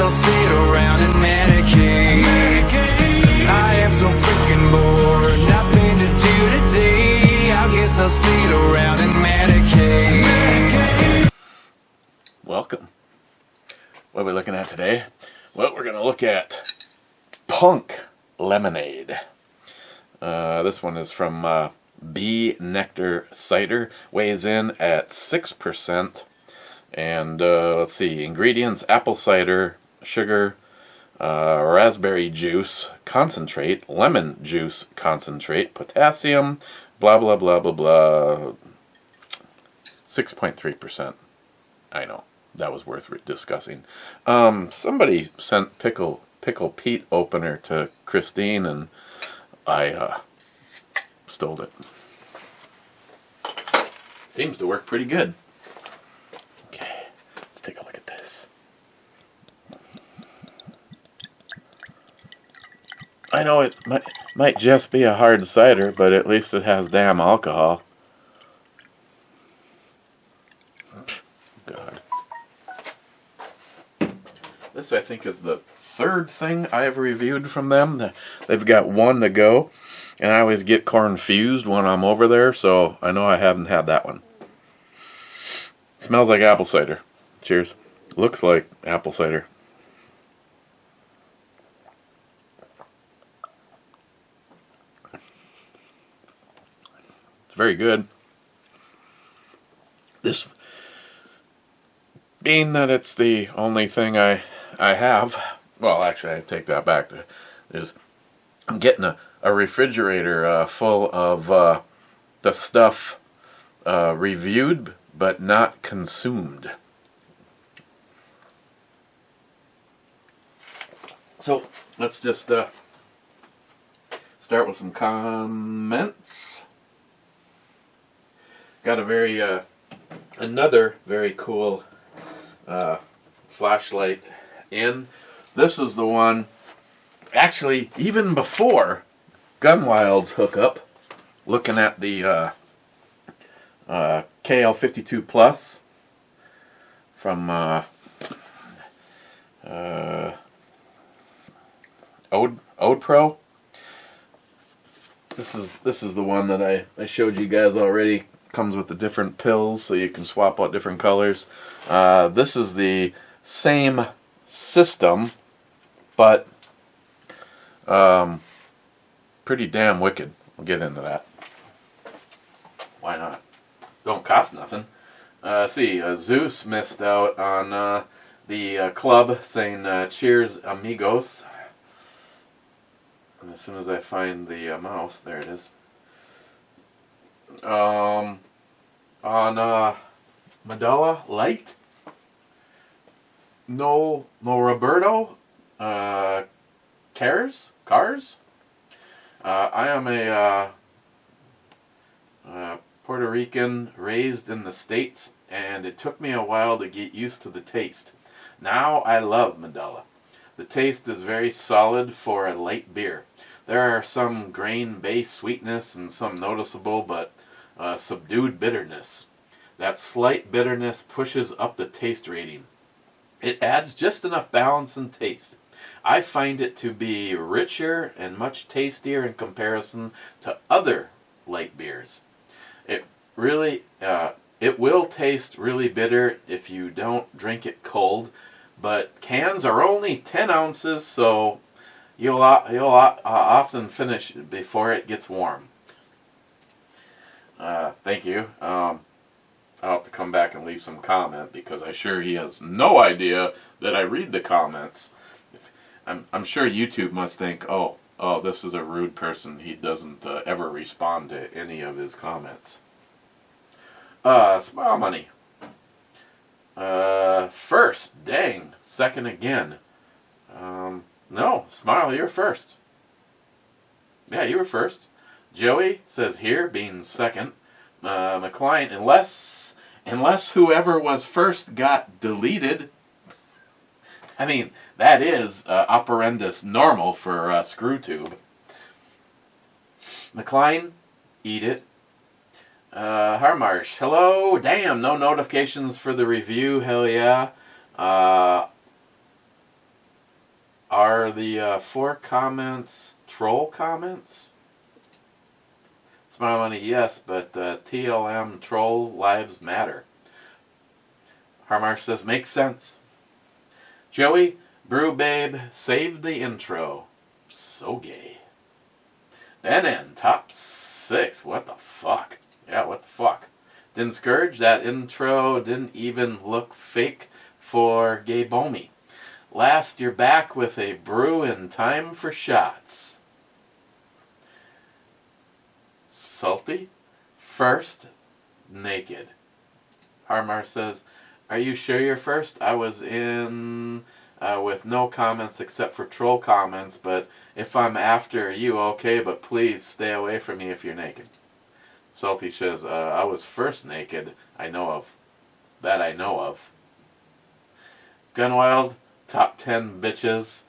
I'll sit around and medicate. I am so freaking bored, nothing to do today. I guess I'll sit around and medicate. Welcome. What are we looking at today? Well, we're going to look at Punk Lemonade. This one is from Bee Nectar Cider. Weighs in at 6%. And let's see, ingredients: apple cider, sugar, raspberry juice concentrate, lemon juice concentrate, potassium, blah blah blah blah blah. 6.3%. I know, that was worth discussing. Somebody sent Pickle Pete opener to Christine, and I stole it. Seems to work pretty good. Okay, let's take a look at this. I know it might just be a hard cider, but at least it has damn alcohol. God. This, I think, is the third thing I've reviewed from them. They've got one to go, and I always get confused when I'm over there, so I know I haven't had that one. Smells like apple cider. Cheers. Looks like apple cider. It's very good. This, being that it's the only thing I have, well, actually, I take that back. I'm getting a refrigerator full of the stuff reviewed but not consumed. So let's just start with some comments. Got a another very cool flashlight in. This is the one, actually, even before Gunwild's hookup, looking at the KL52 Plus from Ode Pro. This is the one that I showed you guys already. Comes with the different pills, so you can swap out different colors. This is the same system, but pretty damn wicked. We'll get into that. Why not? Don't cost nothing. See, Zeus missed out on the club saying cheers amigos. And as soon as I find the mouse, there it is. On Medalla Light. No Roberto Cars. I am a Puerto Rican raised in the States, and it took me a while to get used to the taste. Now I love Medalla. The taste is very solid for a light beer. There are some grain-based sweetness and some noticeable but subdued bitterness. That slight bitterness pushes up the taste rating. It adds just enough balance and taste. I find it to be richer and much tastier in comparison to other light beers. It will taste really bitter if you don't drink it cold, but cans are only 10 ounces, so you'll often finish before it gets warm. Thank you. I'll have to come back and leave some comment, because I'm sure he has no idea that I read the comments. I'm sure YouTube must think, oh, this is a rude person. He doesn't ever respond to any of his comments. Smile Money. First, dang. Second again. No, Smile, you're first. Yeah, you were first. Joey says here, being second. McCline, unless whoever was first got deleted. I mean, that is operandus normal for ScrewTube. McCline, eat it. Harmarsh, hello. Damn, no notifications for the review. Hell yeah. are the 4 comments troll comments? Smile Money, yes, but TLM troll lives matter. Harmar says, makes sense. Joey, Brew Babe, saved the intro. So gay. NN, top 6. What the fuck? Yeah, what the fuck? Didn't Scourge, that intro didn't even look fake for Gay Bomi. Last, you're back with a brew in time for shots. Salty, first, naked. Harmar says, are you sure you're first? I was in with no comments except for troll comments, but if I'm after you, okay, but please stay away from me if you're naked. Salty says, I was first naked, I know of. That I know of. Gunwild, top 10 bitches.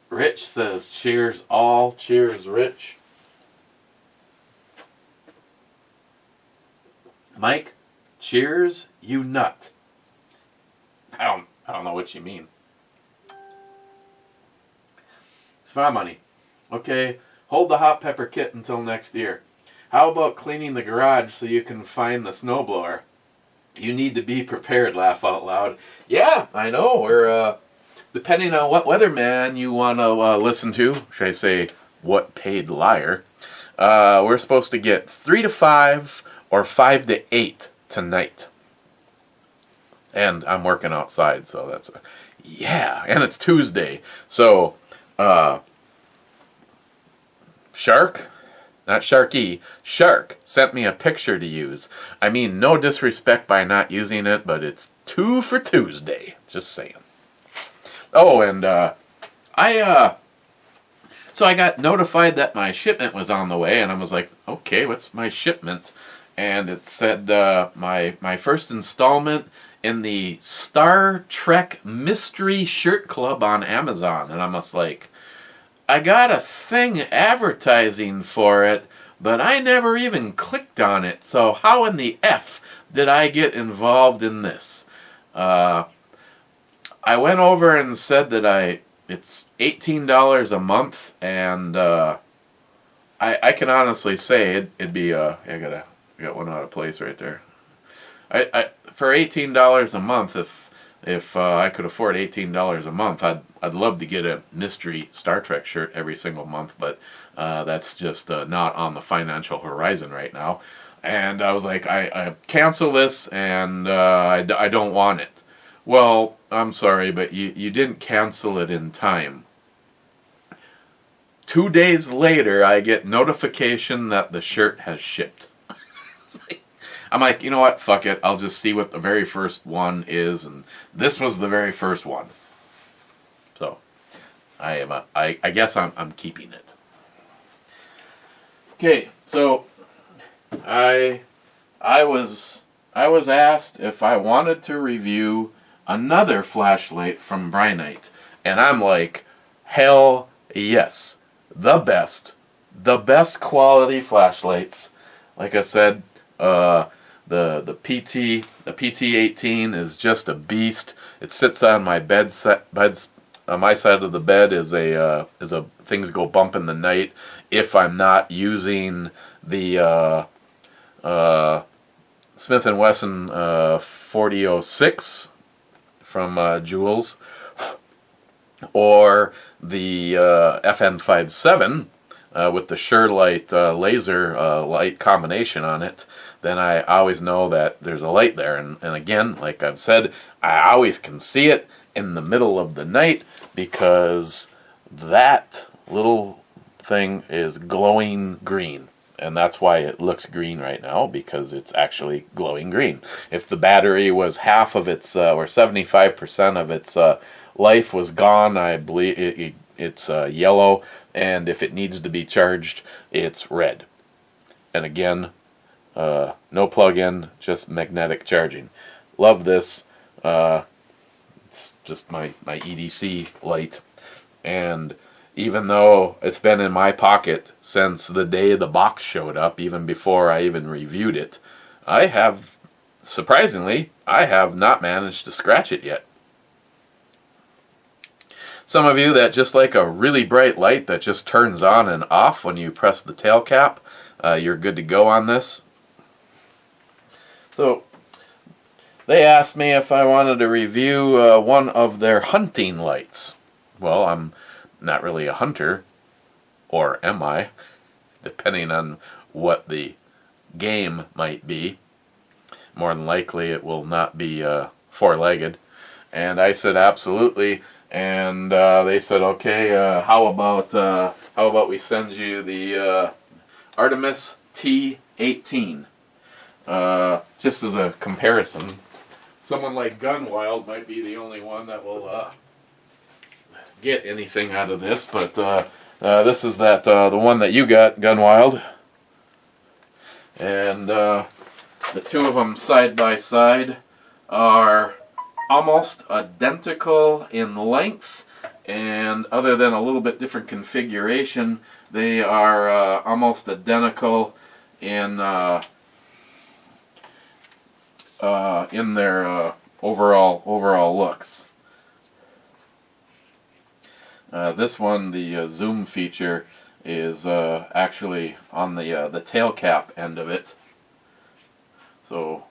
Rich says, cheers all, cheers Rich. Mike, cheers you nut. I don't know what you mean. Smile Money. Okay, hold the hot pepper kit until next year. How about cleaning the garage so you can find the snowblower? You need to be prepared, laugh out loud. Yeah, I know. We're, depending on what weatherman you want to listen to, should I say, what paid liar, we're supposed to get 3 to 5 or 5 to 8 tonight. And I'm working outside, so that's yeah, and it's Tuesday. So, Shark, not Sharky, Shark sent me a picture to use. I mean, no disrespect by not using it, but it's 2 for Tuesday. Just saying. Oh, and so I got notified that my shipment was on the way, and I was like, okay, what's my shipment? And it said my first installment in the Star Trek Mystery Shirt Club on Amazon. And I'm just like, I got a thing advertising for it, but I never even clicked on it. So how in the F did I get involved in this? I went over and said that it's $18 a month, and I can honestly say it'd be I got one out of place right there. I for $18 a month, if I could afford $18 a month, I'd love to get a mystery Star Trek shirt every single month, but that's just not on the financial horizon right now. And I was like, I cancel this, and I don't want it. Well, I'm sorry, but you didn't cancel it in time. 2 days later, I get notification that the shirt has shipped. I'm like, you know what? Fuck it. I'll just see what the very first one is, and this was the very first one. So, I guess I'm keeping it. Okay, so I was asked if I wanted to review another flashlight from Brinite, and I'm like, hell yes, the best quality flashlights. Like I said, the PT18 is just a beast. It sits on my bed's on my side of the bed is a things go bump in the night if I'm not using the Smith & Wesson 4006 from Jules, or the FM57 with the Surelight laser light combination on it. Then I always know that there's a light there. And again, like I've said, I always can see it in the middle of the night because that little thing is glowing green. And that's why it looks green right now, because it's actually glowing green. If the battery was half of its, or 75% of its life was gone, I believe it's yellow. And if it needs to be charged, it's red. And again, no plug-in, just magnetic charging. Love this. It's just my EDC light. And even though it's been in my pocket since the day the box showed up, even before I even reviewed it, surprisingly, I have not managed to scratch it yet. some of you that just like a really bright light that just turns on and off when you press the tail cap, you're good to go on this. So they asked me if I wanted to review one of their hunting lights. Well, I'm not really a hunter, or am I? Depending on what the game might be. More than likely it will not be four-legged. And I said absolutely, and they said okay, how about we send you the Artemis T18, just as a comparison. Someone like Gunwild might be the only one that will get anything out of this, but this is the one that you got, Gunwild. And the two of them side by side are almost identical in length, and other than a little bit different configuration, they are almost identical in their overall looks. This one, the zoom feature, is actually on the tail cap end of it. So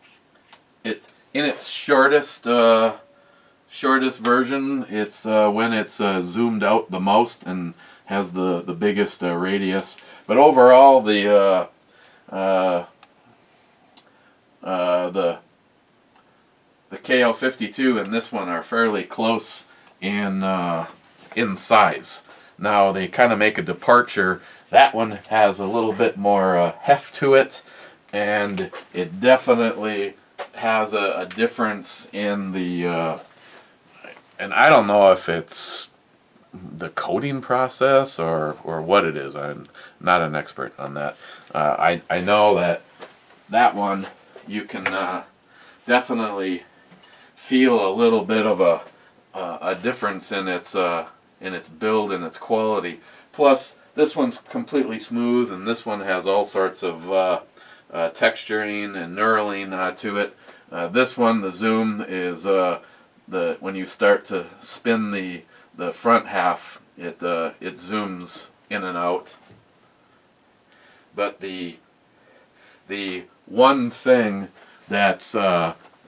it, in its shortest version, it's when it's zoomed out the most and has the biggest radius. But overall, the KL52 and this one are fairly close in size. Now they kind of make a departure. That one has a little bit more heft to it, and it definitely has a difference in the and I don't know if it's the coating process or what it is. I'm not an expert on that. I know that one you can definitely feel a little bit of a difference in its build and its quality. Plus, this one's completely smooth, and this one has all sorts of texturing and knurling to it. This one, the zoom is when you start to spin the front half, it zooms in and out. But the one thing that's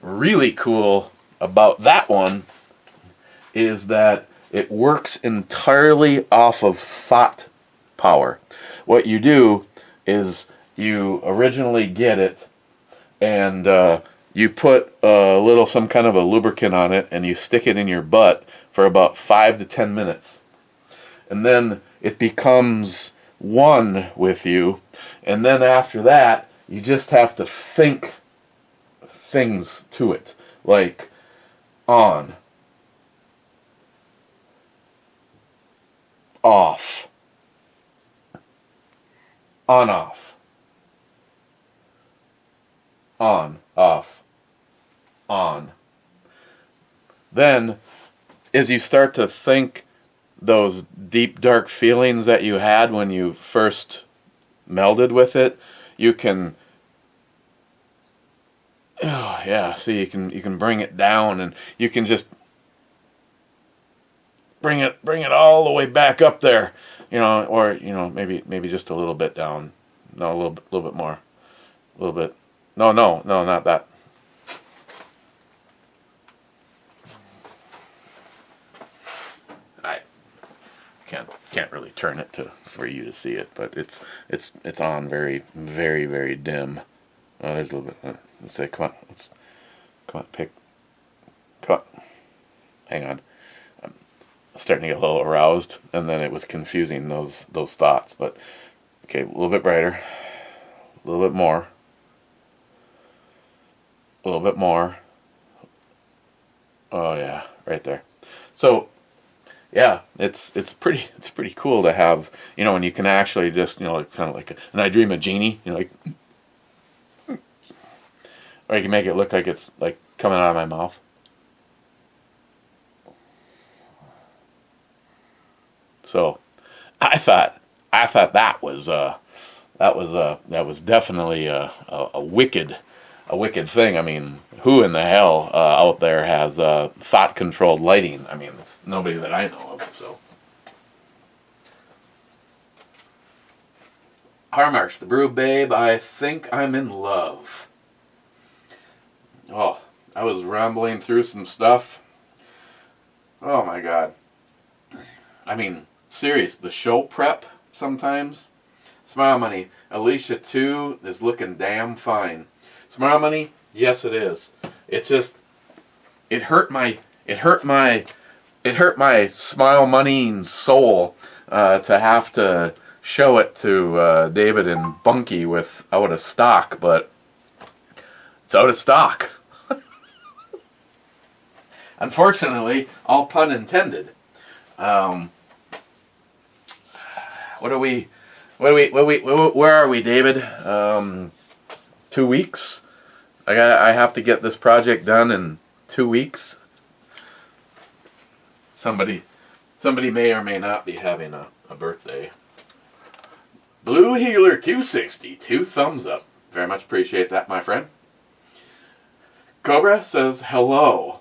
really cool about that one is that it works entirely off of thought power. What you do is you originally get it, and you put some kind of a lubricant on it, and you stick it in your butt for about 5 to 10 minutes. And then it becomes one with you, and then after that, you just have to think things to it, like on, off, on, off, on, off, on. Then, as you start to think those deep, dark feelings that you had when you first melded with it, you can, so you can bring it down, and you can just bring it all the way back up there, or maybe just a little bit down. No, a little bit more, a little bit. No, not that. I can't really turn it for you to see it, but it's on very, very, very dim. There's a little bit. Let's say, come on, come on. Hang on. I'm starting to get a little aroused, and then it was confusing those thoughts. But okay, a little bit brighter, a little bit more, a little bit more. Oh yeah, right there. So yeah, it's pretty cool to have, when you can actually just, kind of like an I Dream of Jeannie, like, or you can make it look like it's like coming out of my mouth. So I thought that was definitely a wicked a wicked thing. I mean, who in the hell out there has thought-controlled lighting? I mean, it's nobody that I know of. So, Harmarsh, the Brew Babe. I think I'm in love. Oh, I was rambling through some stuff. Oh my God. I mean, serious. The show prep sometimes. Smile Money. Alicia 2 is looking damn fine. Smile Money, yes it is. It just, it hurt my Smile Money soul to have to show it to David and Bunky with out of stock, but it's out of stock. Unfortunately, all pun intended. Where are we, David? 2 weeks. I have to get this project done in 2 weeks. Somebody may or may not be having a birthday. Blue Healer 260, 2 thumbs up. Very much appreciate that, my friend. Cobra says hello.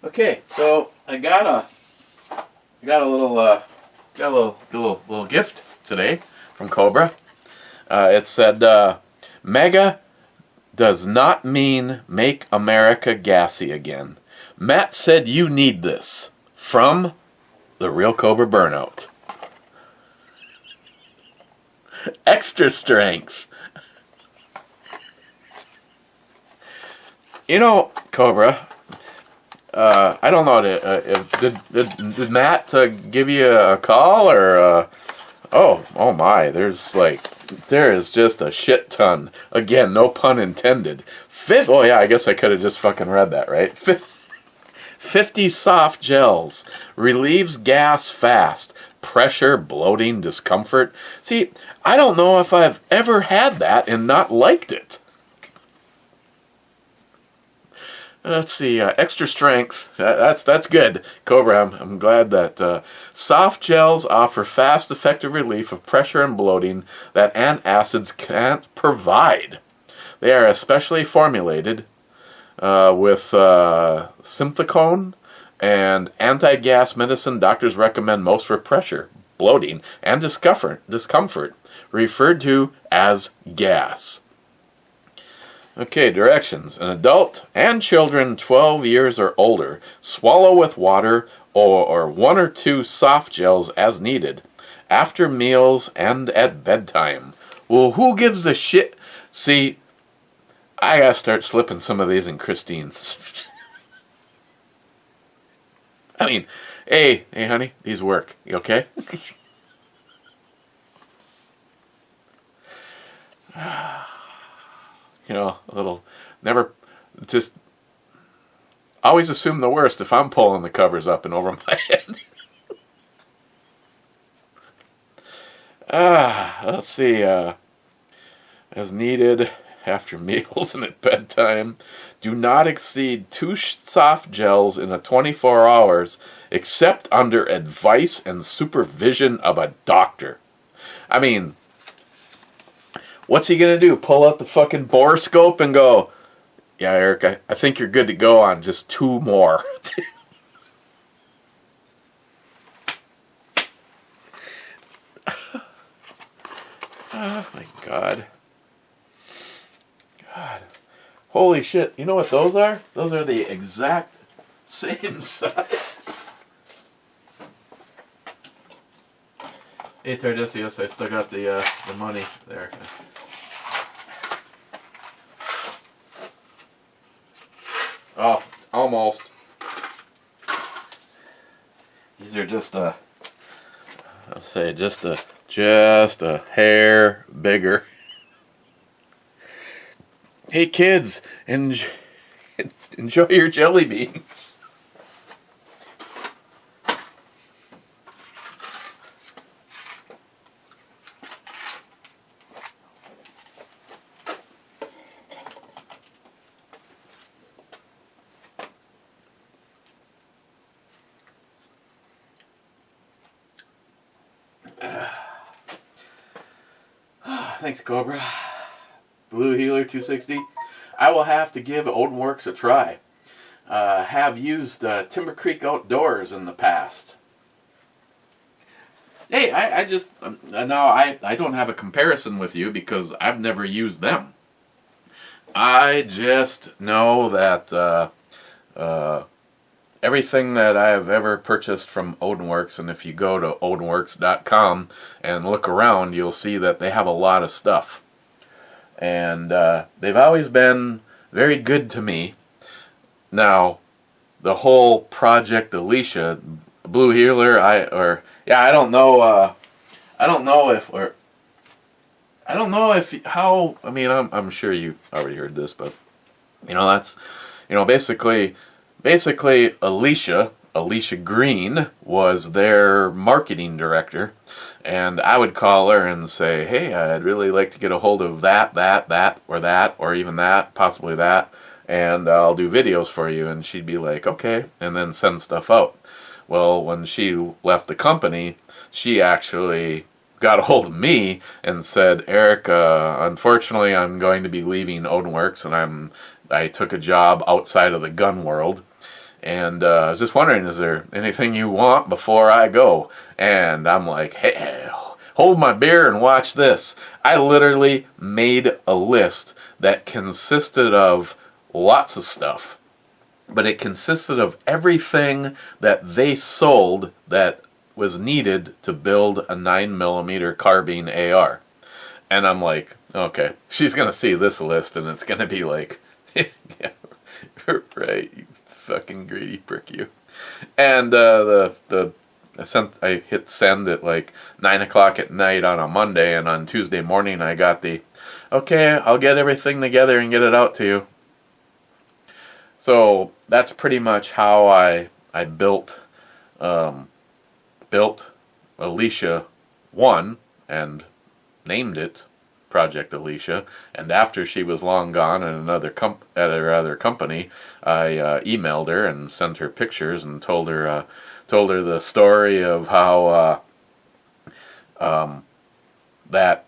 Okay, so I got a little gift today from Cobra. It said, "Mega does not mean make America gassy again. Matt said you need this from the Real Cobra Burnout. Extra strength." You know, Cobra. I don't know. Did Matt give you a call or? Oh my! There is just a shit ton. Again, no pun intended. Oh yeah, I guess I could have just fucking read that, right? 50 soft gels relieves gas fast. Pressure, bloating, discomfort. See, I don't know if I've ever had that and not liked it. Let's see, extra strength. That's good, Cobra. I'm glad that soft gels offer fast, effective relief of pressure and bloating that antacids can't provide. They are especially formulated with Simthicone and anti-gas medicine doctors recommend most for pressure, bloating, and discomfort, referred to as gas. Okay, directions. An adult and children 12 years or older swallow with water or 1 or 2 soft gels as needed after meals and at bedtime. Well, who gives a shit? See, I gotta start slipping some of these in Christine's. I mean, hey, honey, these work. You okay? You know, a little, never, just, always assume the worst if I'm pulling the covers up and over my head. Let's see, as needed after meals and at bedtime. Do not exceed 2 soft gels in a 24 hours except under advice and supervision of a doctor. I mean, what's he going to do? Pull out the fucking borescope and go, yeah, Eric, I think you're good to go on just 2 more. Oh, my God. God. Holy shit. You know what those are? Those are the exact same size. Hey, Tardisius, I still got the money there. Oh, almost. These are just let's say just a hair bigger. Hey kids, enjoy your jelly beans. Thanks, Cobra. Blue Heeler 260. I will have to give Odinworks a try. Have used Timber Creek Outdoors in the past. Hey, I just now I don't have a comparison with you because I've never used them. I just know that everything that I have ever purchased from Odinworks, and if you go to odinworks.com and look around, you'll see that they have a lot of stuff. And they've always been very good to me. Now, the whole Project Alicia, Blue Heeler, I don't know if how. I mean, I'm sure you already heard this, but that's basically Alicia Green was their marketing director, and I would call her and say, hey, I'd really like to get a hold of that, or even that, possibly that, and I'll do videos for you. And she'd be like, okay, and then send stuff out. Well, when she left the company, she actually got a hold of me and said, Eric, unfortunately I'm going to be leaving Odinworks, and I took a job outside of the gun world. And I was just wondering, is there anything you want before I go? And I'm like, hey, hold my beer and watch this. I literally made a list that consisted of lots of stuff, but it consisted of everything that they sold that was needed to build a 9mm carbine AR. And I'm like, okay, she's going to see this list and it's going to be like, yeah, right, you fucking greedy prick, you. And I hit send at like 9 o'clock at night on a Monday, and on Tuesday morning I got okay, I'll get everything together and get it out to you. So that's pretty much how I built Alicia 1 and named it Project Alicia. And after she was long gone at her other company, I emailed her and sent her pictures and told her the story of how that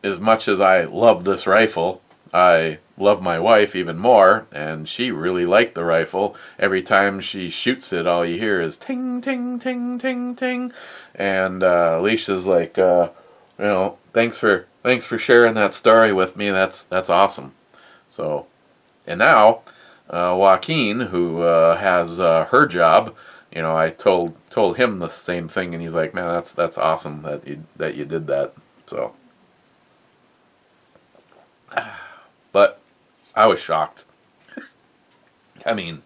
as much as I love this rifle, I love my wife even more, and she really liked the rifle. Every time she shoots it, all you hear is ting, ting, ting, ting, ting. And Alicia's like, thanks for sharing that story with me. That's awesome. So, and now Joaquin, who has her job, I told him the same thing, and he's like, man, that's awesome that you did that. So, but I was shocked. I mean,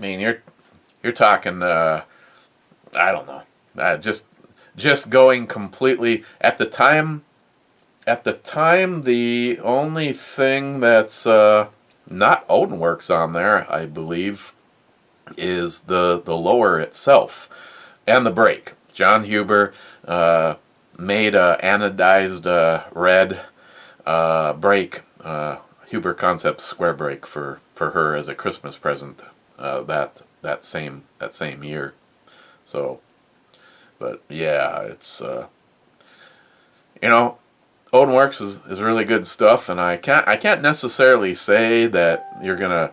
you're talking. I don't know. Just going completely at the time. The only thing that's not Odinworks on there, I believe, is the lower itself and the brake. John Huber made a anodized red brake, Huber Concepts square brake for her as a Christmas present that same year. So, but yeah, it's Odinworks is really good stuff, and I can't necessarily say that you're gonna,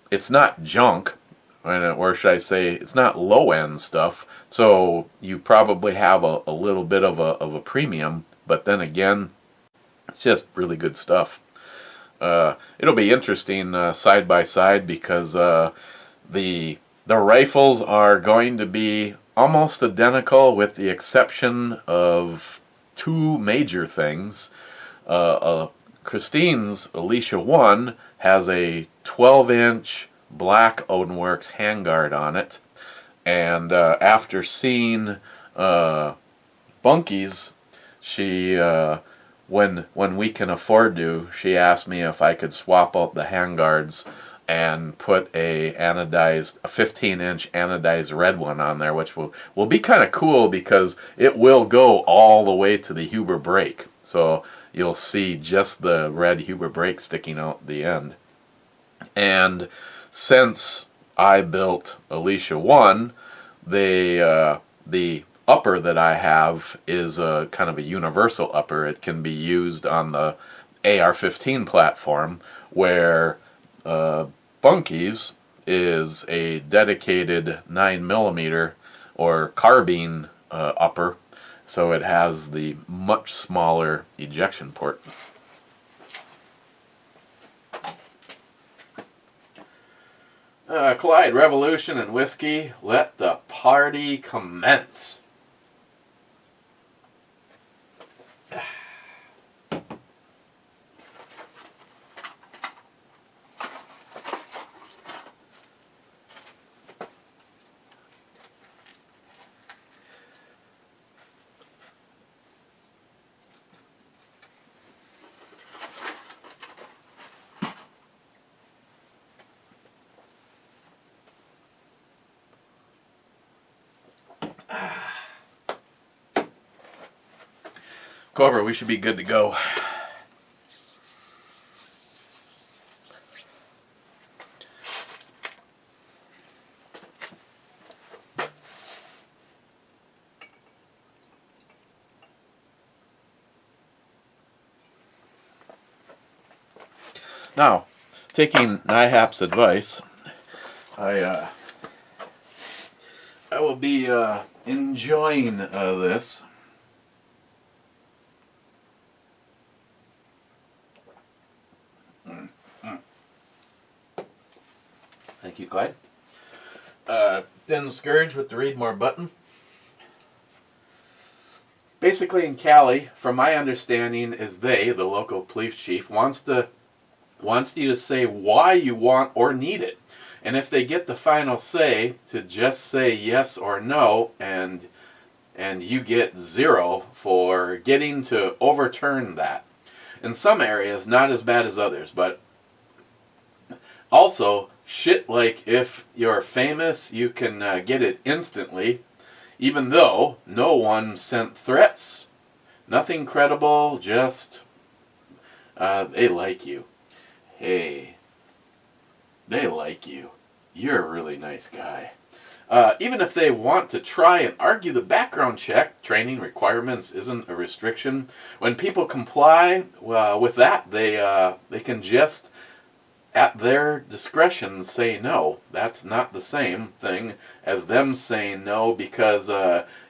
it's not junk, or should I say, it's not low end stuff. So you probably have a little bit of a premium, but then again, it's just really good stuff. It'll be interesting side by side, because the rifles are going to be almost identical, with the exception of two major things. Christine's Alicia 1 has a 12-inch black Odinworks handguard on it, and after seeing Bunky's, she when we can afford to, she asked me if I could swap out the handguards and put a 15-inch anodized red one on there, which will be kind of cool, because it will go all the way to the Huber brake. So you'll see just the red Huber brake sticking out the end. And since I built Alicia 1, the upper that I have is a kind of a universal upper. It can be used on the AR-15 platform, where Bunky's is a dedicated 9mm or carbine upper, so it has the much smaller ejection port. Clyde, Revolution, and Whiskey, let the party commence. Cobra, we should be good to go. Now, taking NIHAP's advice, I will be enjoying this. Thank you, Clyde. Thin Scourge with the Read More button. Basically in Cali, from my understanding, is the local police chief, wants you to say why you want or need it. And if they get the final say, to just say yes or no, and you get 0 for getting to overturn that. In some areas, not as bad as others, but also, shit like if you're famous, you can get it instantly, even though no one sent threats. Nothing credible, just they like you. Hey, they like you. You're a really nice guy. Even if they want to try and argue the background check, training requirements isn't a restriction. When people comply with that, they can just, at their discretion, say no. That's not the same thing as them saying no because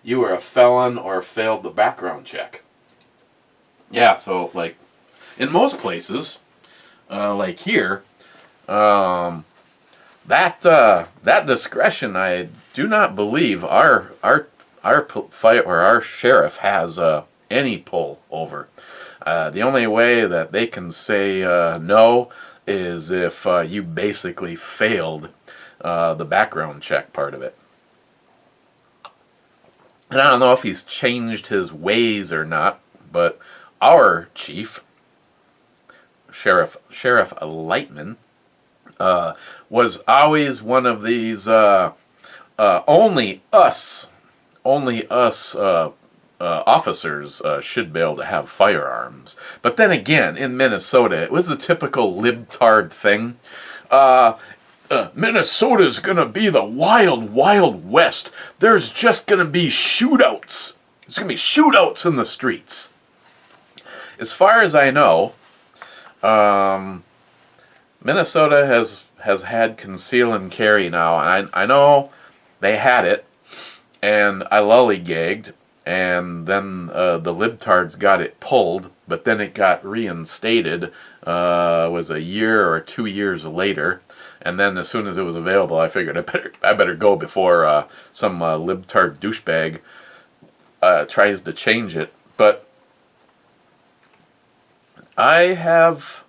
you were a felon or failed the background check. Yeah, so like in most places, like here, that discretion, I do not believe our fight or our sheriff has any pull over. The only way that they can say no is if you basically failed the background check part of it. And I don't know if he's changed his ways or not, but our chief, Sheriff Lightman, was always one of these only us officers should be able to have firearms. But then again, in Minnesota, it was the typical libtard thing. Minnesota's gonna be the wild, wild west. There's just gonna be shootouts. There's gonna be shootouts in the streets. As far as I know, Minnesota has had conceal and carry now. And I know they had it, and I lollygagged, and then the libtards got it pulled, but then it got reinstated, was a year or 2 years later. And then as soon as it was available, I figured I better go before some libtard douchebag tries to change it. But I have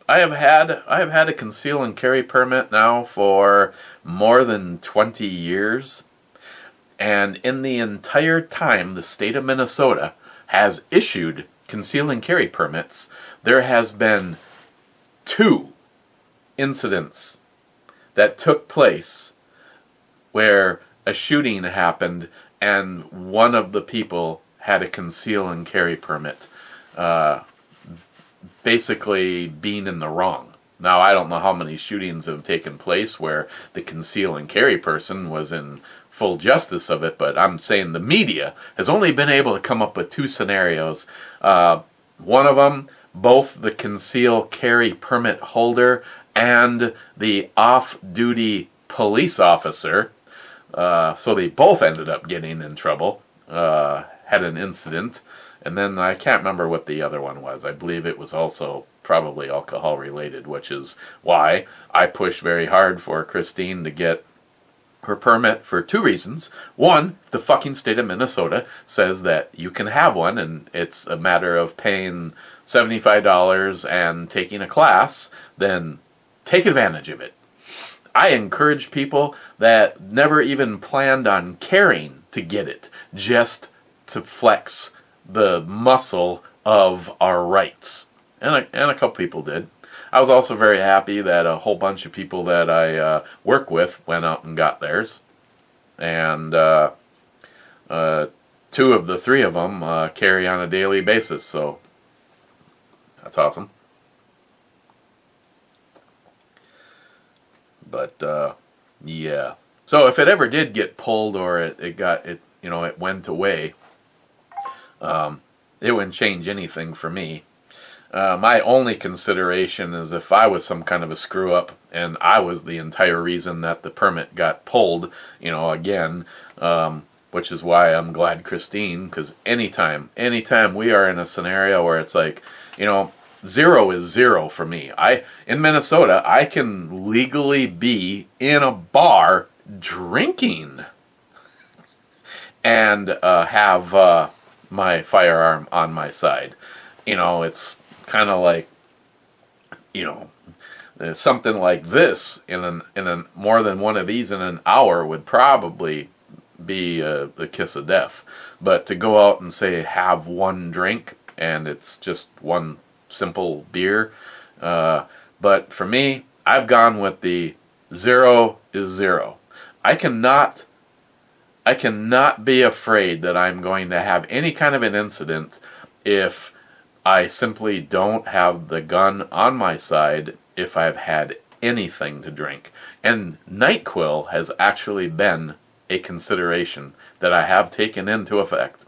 had a conceal and carry permit now for more than 20 years. And in the entire time the state of Minnesota has issued conceal and carry permits, there has been 2 incidents that took place where a shooting happened and one of the people had a conceal and carry permit, basically being in the wrong. Now, I don't know how many shootings have taken place where the conceal and carry person was in full justice of it, but I'm saying the media has only been able to come up with 2 scenarios. One of them, both the conceal carry permit holder and the off-duty police officer, so they both ended up getting in trouble, had an incident, and then I can't remember what the other one was. I believe it was also probably alcohol related, which is why I pushed very hard for Christine to get her permit for 2 reasons. One, the fucking state of Minnesota says that you can have one, and it's a matter of paying $75 and taking a class, then take advantage of it. I encourage people that never even planned on caring to get it, just to flex the muscle of our rights. And a couple people did. I was also very happy that a whole bunch of people that I work with went out and got theirs. And 2 of the 3 of them carry on a daily basis, so that's awesome. But yeah. So if it ever did get pulled or it went away, it wouldn't change anything for me. My only consideration is if I was some kind of a screw up and I was the entire reason that the permit got pulled, again, which is why I'm glad Christine, because anytime we are in a scenario where it's like, 0 is 0 for me. In Minnesota, I can legally be in a bar drinking and have my firearm on my side. It's kind of like, something like this in more than one of these in an hour would probably be the kiss of death. But to go out and say have one drink and it's just one simple beer, but for me, I've gone with the 0 is 0. I cannot be afraid that I'm going to have any kind of an incident if I simply don't have the gun on my side if I've had anything to drink. And NyQuil has actually been a consideration that I have taken into effect.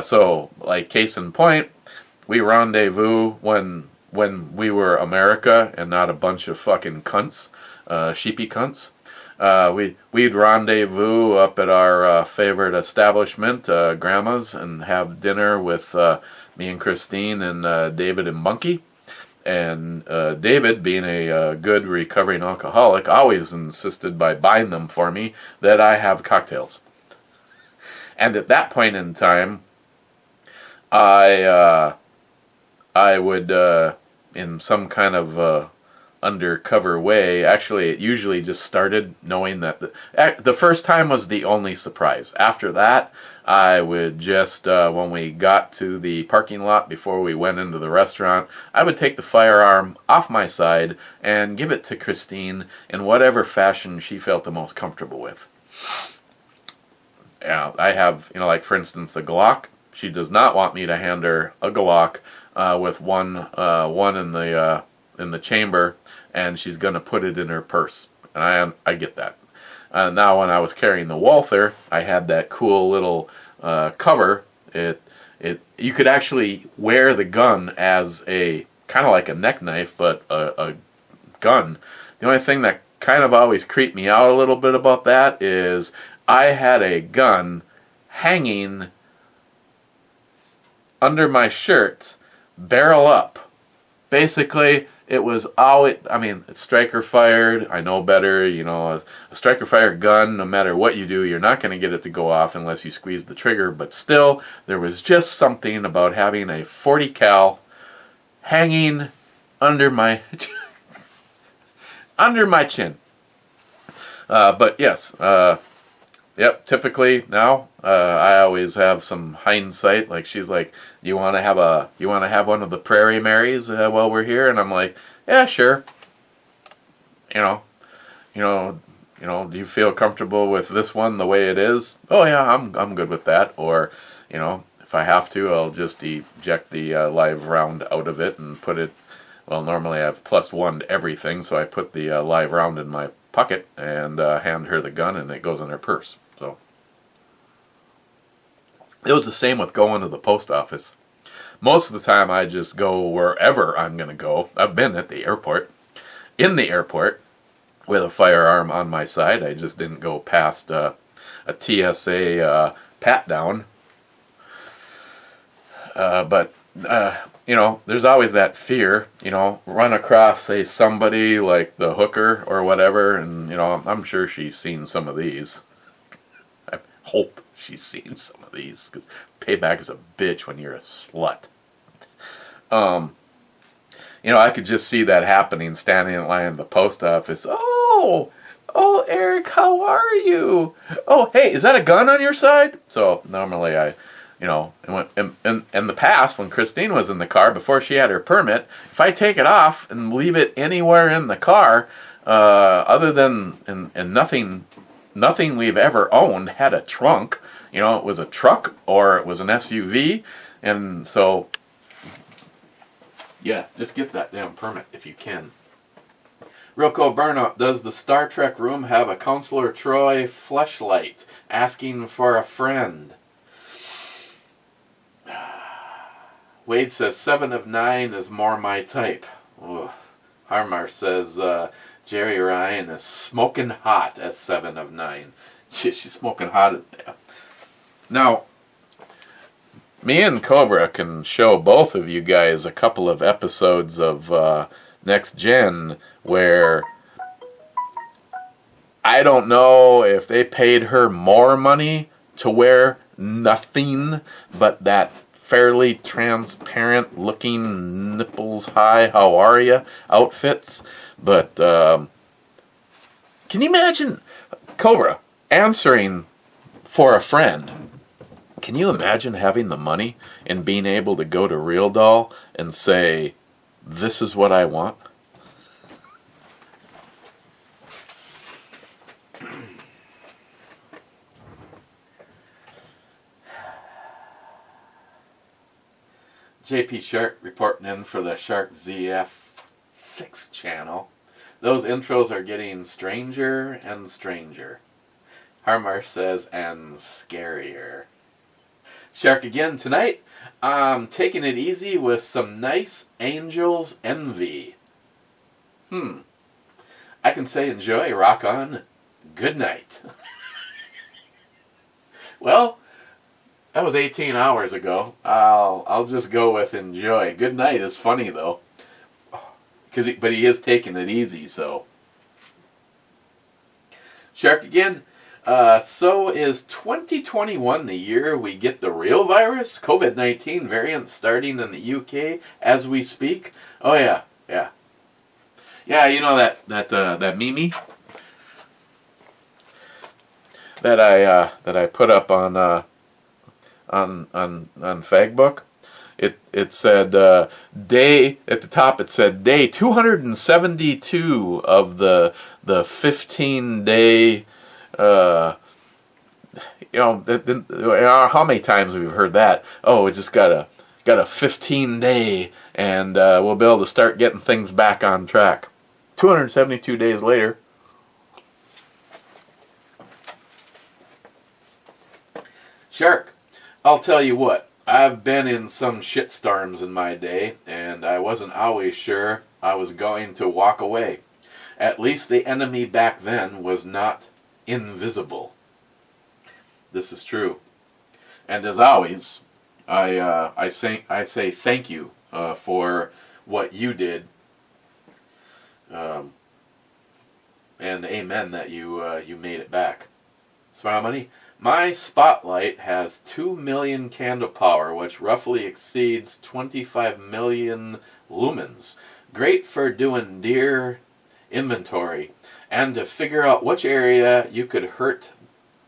So, like case in point, we rendezvous when we were America and not a bunch of fucking cunts, sheepy cunts. We'd rendezvous up at our favorite establishment, Grandma's, and have dinner with me and Christine and David and Bunky. And David, being a good recovering alcoholic, always insisted by buying them for me that I have cocktails. And at that point in time, I would, in some kind of undercover way, actually it usually just started knowing that the first time was the only surprise. After that, I would just, when we got to the parking lot before we went into the restaurant, I would take the firearm off my side and give it to Christine in whatever fashion she felt the most comfortable with. I have, like for instance, a Glock. She does not want me to hand her a Glock with one in the chamber, and she's going to put it in her purse. And I get that. Now, when I was carrying the Walther, I had that cool little cover. You could actually wear the gun as a kind of like a neck knife, but a gun. The only thing that kind of always creeped me out a little bit about that is I had a gun hanging under my shirt, barrel up. Basically, it was always, it's striker fired. I know better, a striker fired gun, no matter what you do, you're not going to get it to go off unless you squeeze the trigger. But still, there was just something about having a 40 cal hanging under my chin. But yes, yep. Typically now, I always have some hindsight. Like she's like, "You want to have one of the Prairie Marys while we're here?" And I'm like, "Yeah, sure." Do you feel comfortable with this one the way it is? Oh yeah, I'm good with that. Or, if I have to, I'll just eject the live round out of it and put it well, normally I have +1 to everything, so I put the live round in my pocket and hand her the gun, and it goes in her purse. So it was the same with going to the post office. Most of the time I just go wherever I'm going to go. I've been at the airport, in the airport, with a firearm on my side. I just didn't go past a TSA pat down. But there's always that fear, run across, say, somebody like the hooker or whatever, and, I'm sure she's seen some of these. I hope she's seen some of these, because payback is a bitch when you're a slut. I could just see that happening, standing in line at the post office. Oh, Eric, how are you? Oh, hey, is that a gun on your side? So normally in the past, when Christine was in the car, before she had her permit, if I take it off and leave it anywhere in the car, other than, and nothing we've ever owned had a trunk, it was a truck or it was an SUV, and so, yeah, just get that damn permit if you can. Rilko Burnout, does the Star Trek room have a Counselor Troy fleshlight asking for a friend? Wade says 7 of 9 is more my type. Ugh. Harmar says Jerry Ryan is smoking hot as 7 of 9. She's smoking hot. Now, me and Cobra can show both of you guys a couple of episodes of Next Gen where I don't know if they paid her more money to wear nothing but that fairly transparent looking nipples high how are ya outfits, but can you imagine Cobra answering for a friend? Can you imagine having the money and being able to go to Real Doll and say, this is what I want? JP Shark reporting in for the Shark ZF6 channel. Those intros are getting stranger and stranger. Harmar says, and scarier. Shark again tonight. I'm taking it easy with some nice Angels Envy. I can say enjoy, rock on, good night. Well, that was 18 hours ago. I'll just go with enjoy. Good night is funny though, but he is taking it easy. So, Shark again. So is 2021 the year we get the real virus? COVID-19 variant starting in the UK as we speak. Oh yeah. You know that meme that I put up on Fagbook. It said day at the top. It said day 272 of the 15-day. How many times have you heard that? Oh, we just got a 15-day, and we'll be able to start getting things back on track. 272 days later. Shark, I'll tell you what. I've been in some shitstorms in my day, and I wasn't always sure I was going to walk away. At least the enemy back then was not invisible. This is true. And as always, I say thank you for what you did, and amen that you made it back. Smile Money. My spotlight has 2 million candle power, which roughly exceeds 25 million lumens. Great for doing deer inventory and to figure out which area you could hurt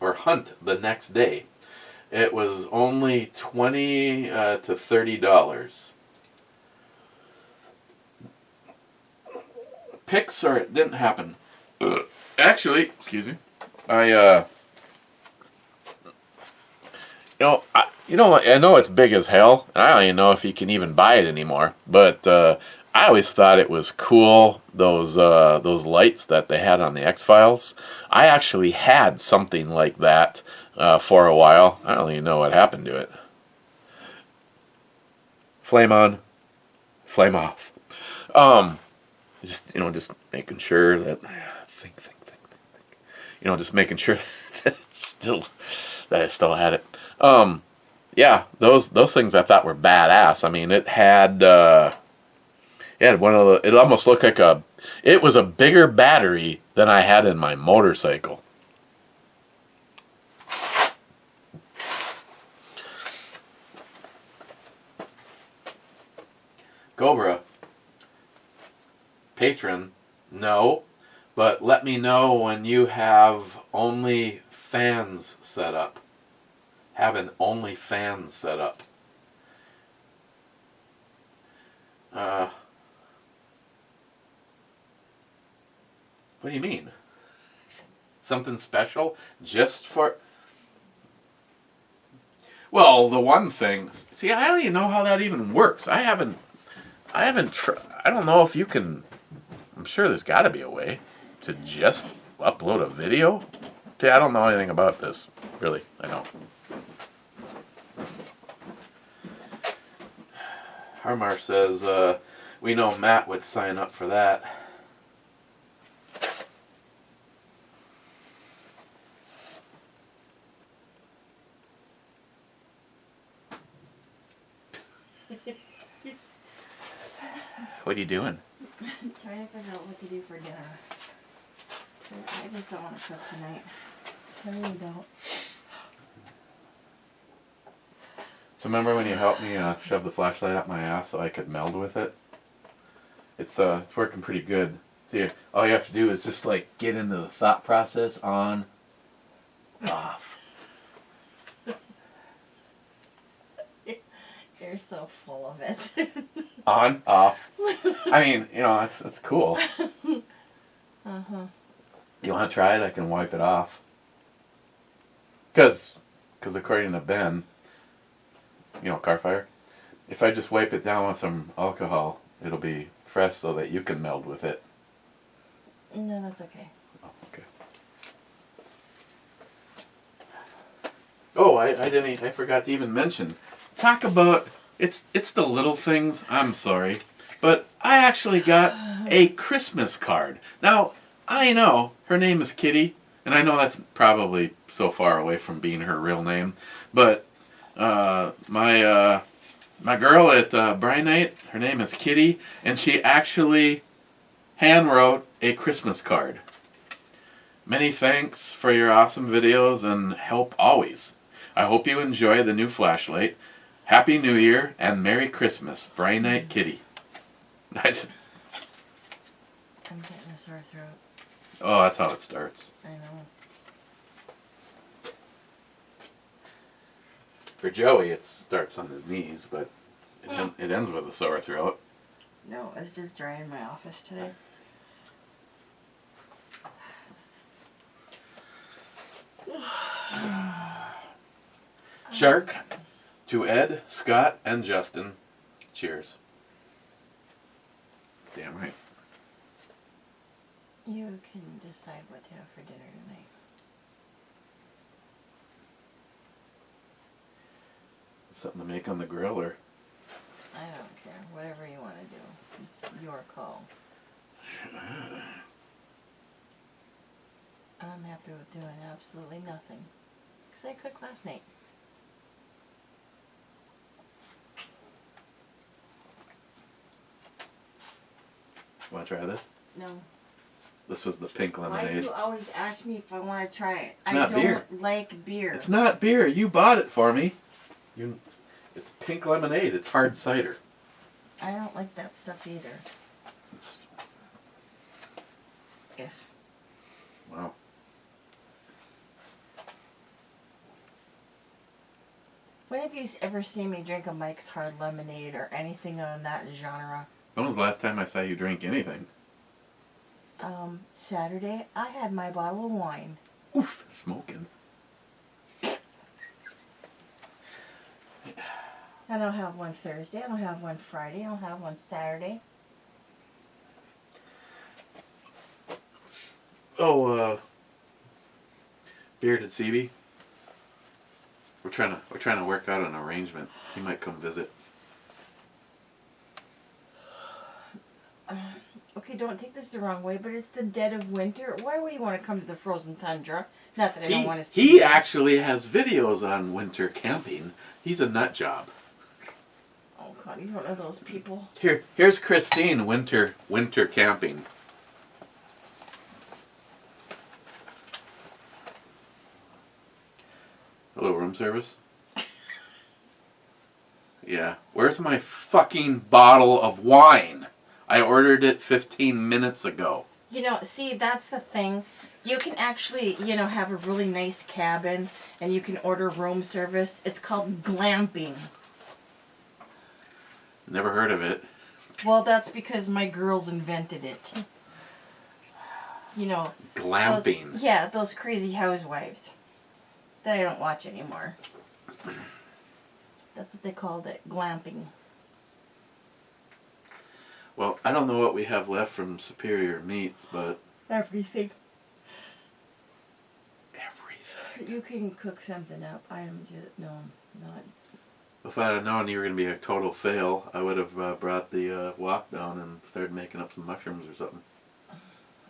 or hunt the next day. It was only $20 to $30. Picks, or it didn't happen. Actually, excuse me, I know it's big as hell, and I don't even know if you can even buy it anymore. But I always thought it was cool, those lights that they had on the X-Files. I actually had something like that for a while. I don't even know what happened to it. Flame on, flame off. Just making sure that think. Just making sure that I still had it. Yeah, those things I thought were badass. I mean, it had one of the. It almost looked like it was a bigger battery than I had in my motorcycle. Cobra. Patron, no, but let me know when you have OnlyFans set up. Have an OnlyFans set up. What do you mean? Something special just for... Well, the one thing... See, I don't even know how that even works. I don't know if you can... I'm sure there's got to be a way to just upload a video. See, I don't know anything about this. Really, I don't. Harmar says, we know Matt would sign up for that. What are you doing? Trying to figure out what to do for dinner. I just don't want to cook tonight. I really don't. So remember when you helped me shove the flashlight up my ass so I could meld with it? It's working pretty good. See, all you have to do is just like get into the thought process on, off. You're so full of it. On, off. I mean, that's cool. Uh-huh. You want to try it? I can wipe it off. Because according to Ben, car fire, if I just wipe it down with some alcohol, it'll be fresh so that you can meld with it. No, that's okay. Oh, okay. Oh, I forgot to even mention. Talk about it's the little things. I'm sorry, but I actually got a Christmas card. Now I know her name is Kitty, and I know that's probably so far away from being her real name, but my girl at Brian Night, her name is Kitty, and she actually hand wrote a Christmas card. Many thanks for your awesome videos and help always. I hope you enjoy the new flashlight. Happy New Year and Merry Christmas, Brian Night Kitty. I'm getting a sore throat. Oh, that's how it starts. I know. For Joey, it starts on his knees, but it ends with a sore throat. No, it's just dry in my office today. Shark, to Ed, Scott, and Justin, cheers. Damn right. You can decide what to have for dinner tonight. Something to make on the grill, or? I don't care. Whatever you want to do. It's your call. I'm happy with doing absolutely nothing. Because I cooked last night. Want to try this? No. This was the pink Why do lemonade. you always ask me if I want to try it? It's not beer. I don't like beer. It's not beer. You bought it for me. It's pink lemonade. It's hard cider. I don't like that stuff either. It's, Yeah. wow. When have you ever seen me drink a Mike's Hard Lemonade or anything on that genre? When was the last time I saw you drink anything? Saturday, I had my bottle of wine. Oof, smoking. I don't have one Thursday. I don't have one Friday. I don't have one Saturday. Oh, Bearded CB. We're trying to work out an arrangement. He might come visit. Okay, don't take this the wrong way, but it's the dead of winter. Why would you want to come to the frozen tundra? Not that I don't want to see He you. actually has videos on winter camping. He's a nut job. Oh God, he's one of those people. Here's Christine winter camping. Hello, room service? Yeah. Where's my fucking bottle of wine? I ordered it 15 minutes ago. You know, see, that's the thing. You can actually, have a really nice cabin, and you can order room service. It's called glamping. Never heard of it. Well, that's because my girls invented it. Glamping. Those crazy housewives that I don't watch anymore. That's what they called it, glamping. Well, I don't know what we have left from Superior Meats, but... Everything. Everything. You can cook something up. I am just, no, not. If I'd have known you were going to be a total fail, I would have brought the wok down and started making up some mushrooms or something.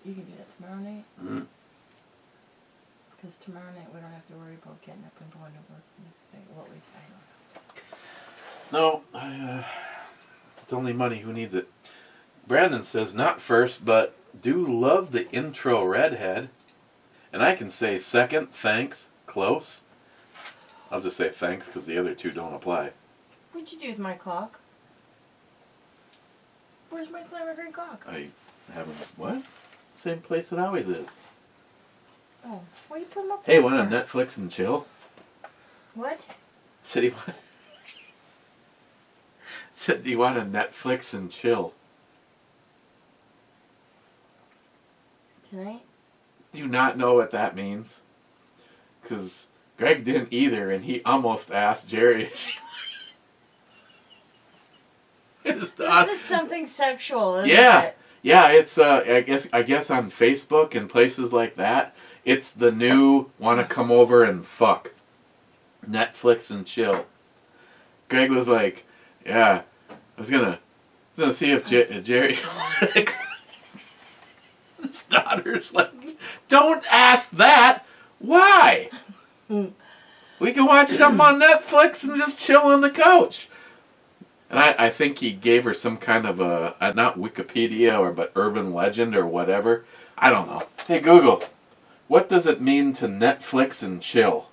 You can do that tomorrow night? Mm-hmm. Because tomorrow night we don't have to worry about getting up and going to work the next day. Well, at least I don't know. No, it's only money. Who needs it? Brandon says, not first, but do love the intro redhead. And I can say second, thanks, close. I'll just say thanks because the other two don't apply. What'd you do with my cock? Where's my slime green cock? I haven't... What? Same place it always is. Oh, why you put them up Hey, there want to for? Netflix and chill? What? Said do you want to Netflix and chill? Tonight? Do you not know what that means? Because Greg didn't either, and he almost asked Jerry. This is something sexual, isn't it? Yeah, it's I guess on Facebook and places like that, it's the new want to come over and fuck. Netflix and chill. Greg was like, yeah, I was gonna see if Jerry. His daughter's like, don't ask that. Why? We can watch something on Netflix and just chill on the couch. And I think he gave her some kind of a not Wikipedia but urban legend or whatever. I don't know. Hey Google, what does it mean to Netflix and chill?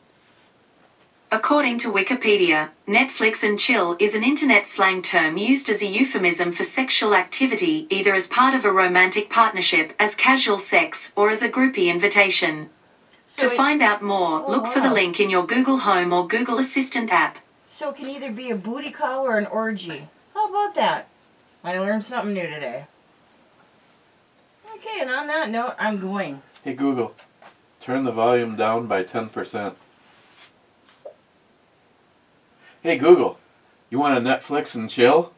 According to Wikipedia, Netflix and chill is an internet slang term used as a euphemism for sexual activity, either as part of a romantic partnership, as casual sex, or as a groupie invitation. So To find out more, look for the wow. link in your Google Home or Google Assistant app. So it can either be a booty call or an orgy. How about that? I learned something new today. Okay, and on that note, I'm going. Hey Google, turn the volume down by 10%. Hey Google, you want to Netflix and chill?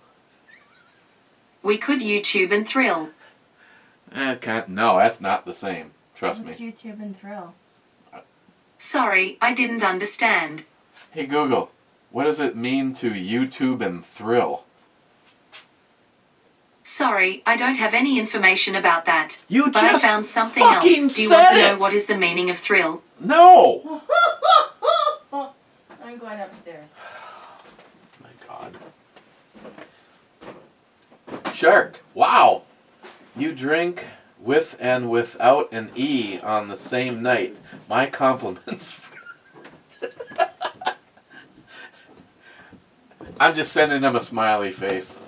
We could YouTube and thrill. No, that's not the same. Trust What's me. YouTube and Thrill? Sorry, I didn't understand. Hey Google, what does it mean to YouTube and thrill? Sorry, I don't have any information about that. You but just I found something fucking else. Do you want said to know it! what is the meaning of thrill? No! I'm going upstairs. My God. Shark, wow! You drink with and without an E on the same night. My compliments. I'm just sending him a smiley face.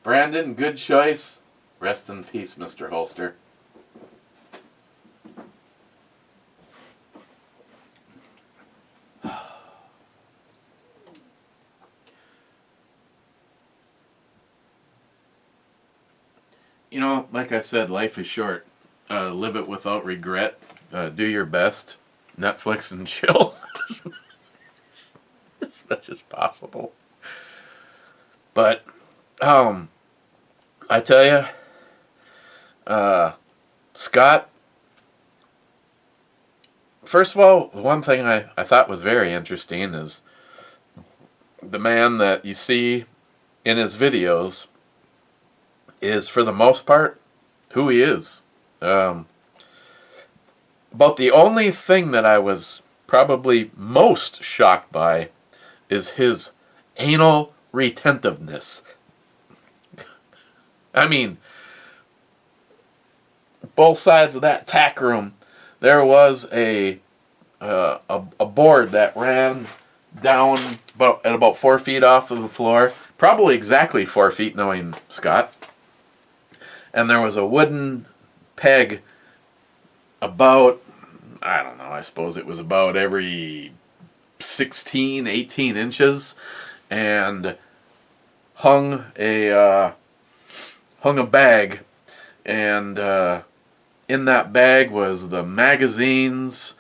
Brandon, good choice. Rest in peace, Mr. Holster. You know, like I said, life is short. Live it without regret. Do your best. Netflix and chill. That's just possible. But, I tell you, Scott, first of all, the one thing I thought was very interesting is the man that you see in his videos is, for the most part, who he is. But the only thing that I was probably most shocked by is his anal retentiveness. I mean, both sides of that tack room, there was a board that ran down at about 4 feet off of the floor, probably exactly 4 feet, knowing Scott. And there was a wooden peg about, I don't know, I suppose it was about every 16, 18 inches, and hung a bag, and in that bag was the magazines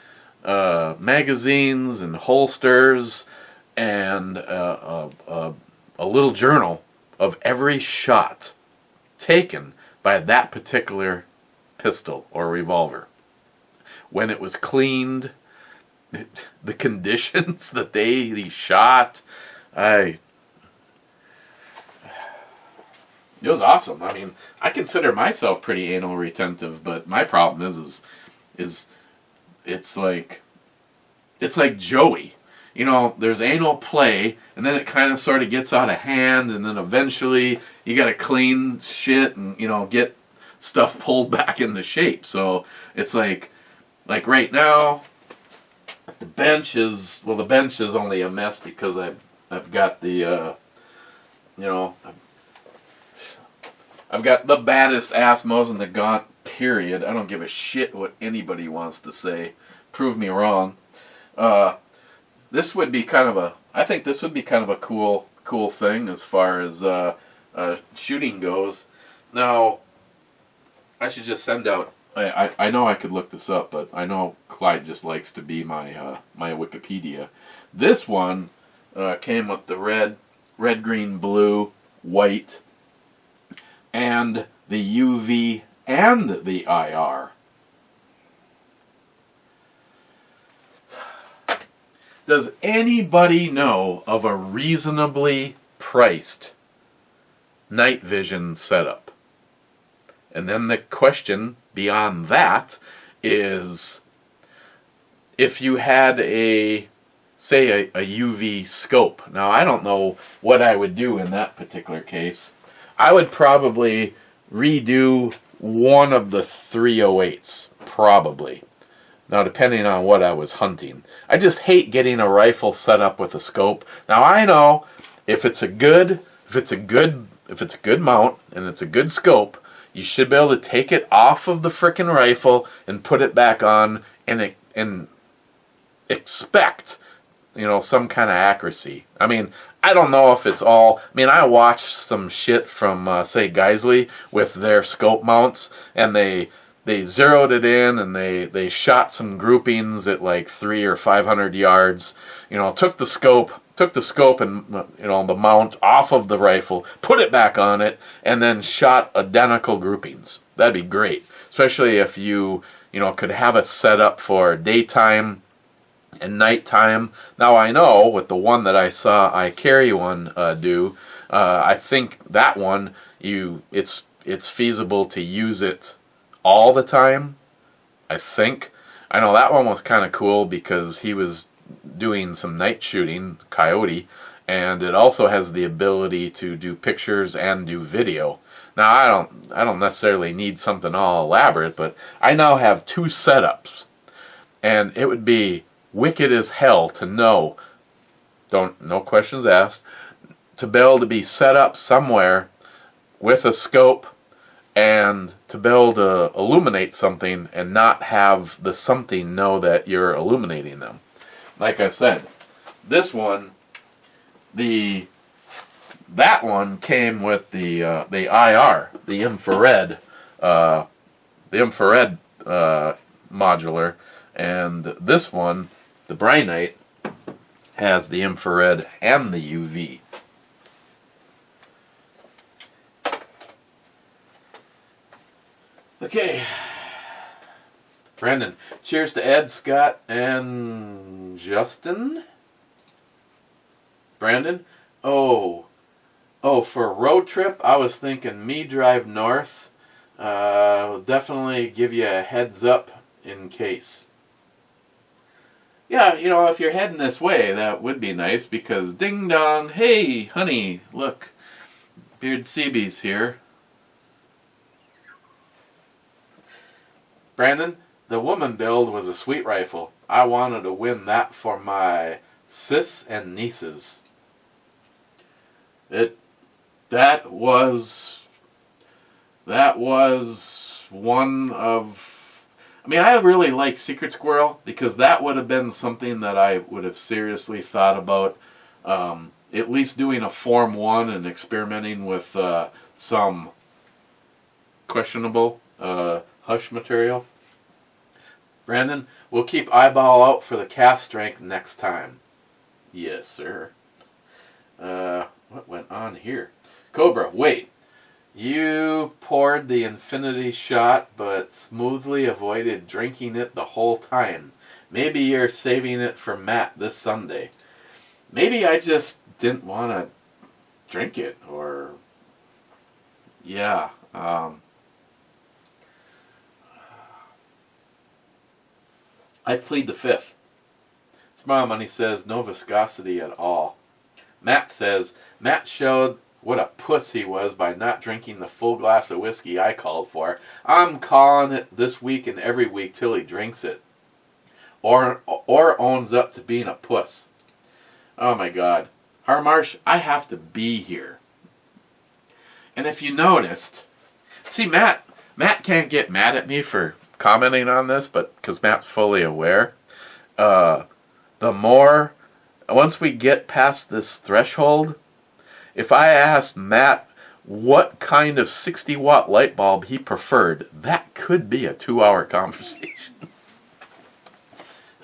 and holsters, and a little journal of every shot taken by that particular pistol or revolver. When it was cleaned, the conditions that they shot, it was awesome. I mean, I consider myself pretty anal retentive, but my problem is it's like Joey. You know, there's anal play, and then it kind of sort of gets out of hand, and then eventually you got to clean shit and, you know, get stuff pulled back into shape. So it's like right now, the bench is only a mess because I've got the I've got the baddest ass Mosin in the Gaunt, period. I don't give a shit what anybody wants to say. Prove me wrong. This would be kind of a cool thing as far as shooting goes. Now, I should just send out. I know I could look this up, but I know Clyde just likes to be my my Wikipedia. This one came with the red, green, blue, white, and the UV and the IR. Does anybody know of a reasonably priced night vision setup? And then the question beyond that is, if you had a UV scope. Now, I don't know what I would do in that particular case. I would probably redo one of the 308s, probably. Now, depending on what I was hunting. I just hate getting a rifle set up with a scope. Now, I know if it's a good mount and it's a good scope, you should be able to take it off of the frickin' rifle and put it back on and expect, you know, some kind of accuracy. I mean, I don't know if it's all. I mean, I watched some shit from say Geisley with their scope mounts, and they zeroed it in, and they shot some groupings at like 300 or 500 yards. You know, took the scope and, you know, the mount off of the rifle, put it back on it, and then shot identical groupings. That'd be great, especially if you know, could have it set up for daytime and nighttime. Now, I know with the one that I saw iCarry do, I think that one it's feasible to use it all the time. I think. I know that one was kind of cool because he was doing some night shooting, coyote, and it also has the ability to do pictures and do video. Now, I don't necessarily need something all elaborate, but I now have 2 setups, and it would be wicked as hell to know, no questions asked, to be able to be set up somewhere with a scope and to be able to illuminate something and not have the something know that you're illuminating them. Like I said, this one, that one came with the IR, the infrared modular, and this one, the Brynite, has the infrared and the UV. Okay. Brandon, cheers to Ed, Scott, and Justin. Brandon, oh, for a road trip, I was thinking me drive north. Will definitely give you a heads up in case. Yeah, if you're heading this way, that would be nice because ding dong, hey, honey, look, Beard Seabee's here. Brandon, the woman build was a sweet rifle. I wanted to win that for my sis and nieces. That was one of, I really like Secret Squirrel because that would have been something that I would have seriously thought about, at least doing a Form 1 and experimenting with some questionable hush material. Brandon, we'll keep eyeball out for the cast strength next time. Yes, sir. What went on here? Cobra, wait. You poured the infinity shot, but smoothly avoided drinking it the whole time. Maybe you're saving it for Matt this Sunday. Maybe I just didn't want to drink it, or... Yeah, I plead the fifth. Smile Money says, no viscosity at all. Matt says, Matt showed what a puss he was by not drinking the full glass of whiskey I called for. I'm calling it this week and every week till he drinks it. Or owns up to being a puss. Oh my God. Harmarsh, I have to be here. And if you noticed, see, Matt can't get mad at me for commenting on this, but because Matt's fully aware, once we get past this threshold, if I asked Matt what kind of 60-watt light bulb he preferred, that could be a 2-hour conversation.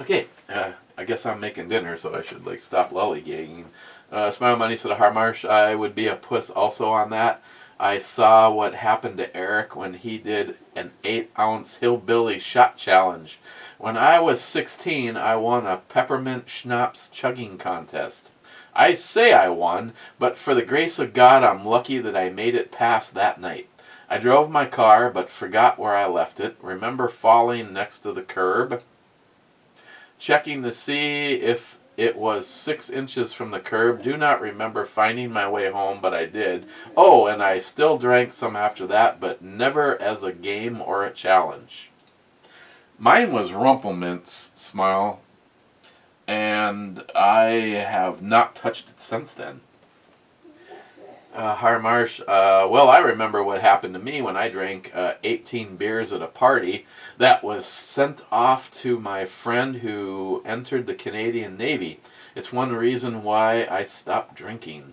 Okay, I guess I'm making dinner, so I should stop lollygagging. Smile Money said, Harmarsh, I would be a puss also on that. I saw what happened to Eric when he did an 8-ounce hillbilly shot challenge. When I was 16, I won a peppermint schnapps chugging contest. I say I won, but for the grace of God, I'm lucky that I made it past that night. I drove my car, but forgot where I left it. Remember falling next to the curb, checking to see if it was 6 inches from the curb. Do not remember finding my way home, but I did. Oh, and I still drank some after that, but never as a game or a challenge. Mine was Rumplemints, Smile, and I have not touched it since then. Harmarsh, well, I remember what happened to me when I drank 18 beers at a party that was sent off to my friend who entered the Canadian Navy. It's one reason why I stopped drinking.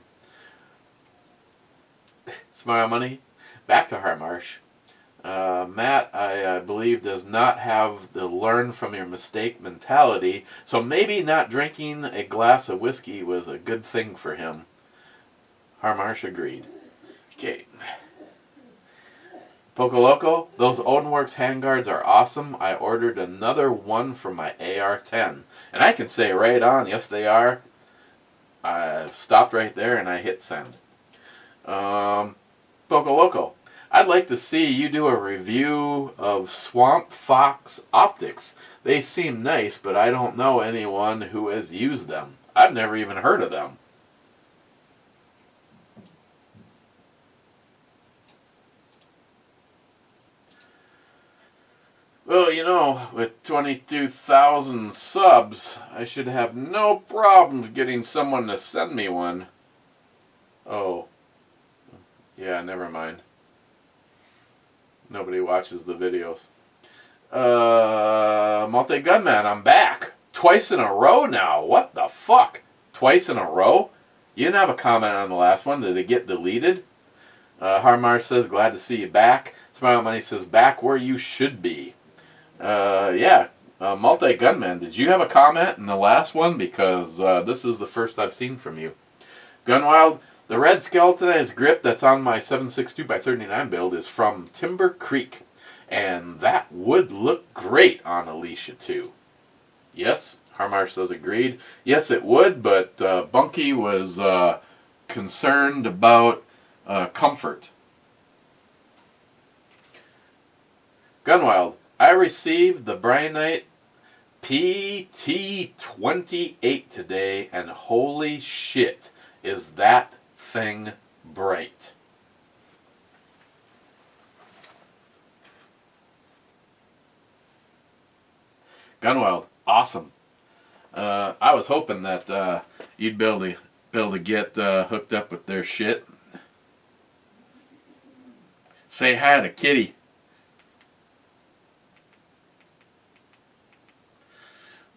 Smile Money, back to Harmarsh. Matt, I believe, does not have the learn from your mistake mentality, so maybe not drinking a glass of whiskey was a good thing for him. Harmarsh agreed. Okay. Pocoloco, those Odinworks handguards are awesome. I ordered another one for my AR-10. And I can say right on, yes they are. I stopped right there and I hit send. Pocoloco, I'd like to see you do a review of Swamp Fox optics. They seem nice, but I don't know anyone who has used them. I've never even heard of them. Well, with 22,000 subs, I should have no problems getting someone to send me one. Oh. Yeah, never mind. Nobody watches the videos. Multi-Gunman, I'm back. Twice in a row now. What the fuck? Twice in a row? You didn't have a comment on the last one. Did it get deleted? Harmar says, glad to see you back. Smile Money says, back where you should be. Multi-Gunman, did you have a comment in the last one? Because this is the first I've seen from you. Gunwild, the red skeletonized grip that's on my 7.62 by 39 build is from Timber Creek. And that would look great on Alicia too. Yes, Harmar says agreed. Yes, it would, but Bunky was concerned about comfort. Gunwild, I received the Brianite PT28 today, and holy shit, is that thing bright. Gunwild, awesome. I was hoping that you'd be able to get hooked up with their shit. Say hi to Kitty.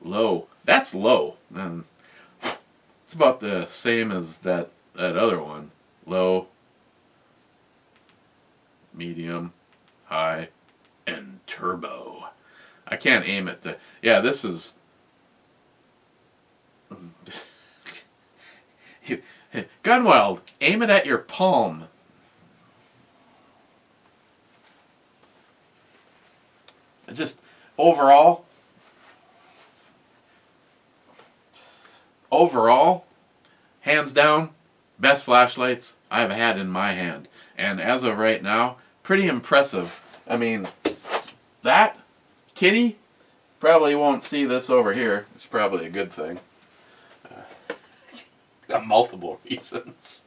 Low. That's low. And it's about the same as that other one. Low, medium, high, and turbo. I can't aim it to... Yeah, this is... Gunwild, aim it at your palm. Just overall, hands down, best flashlights I've had in my hand. And as of right now, pretty impressive. I mean, that Kitty probably won't see this over here. It's probably a good thing. Got multiple reasons.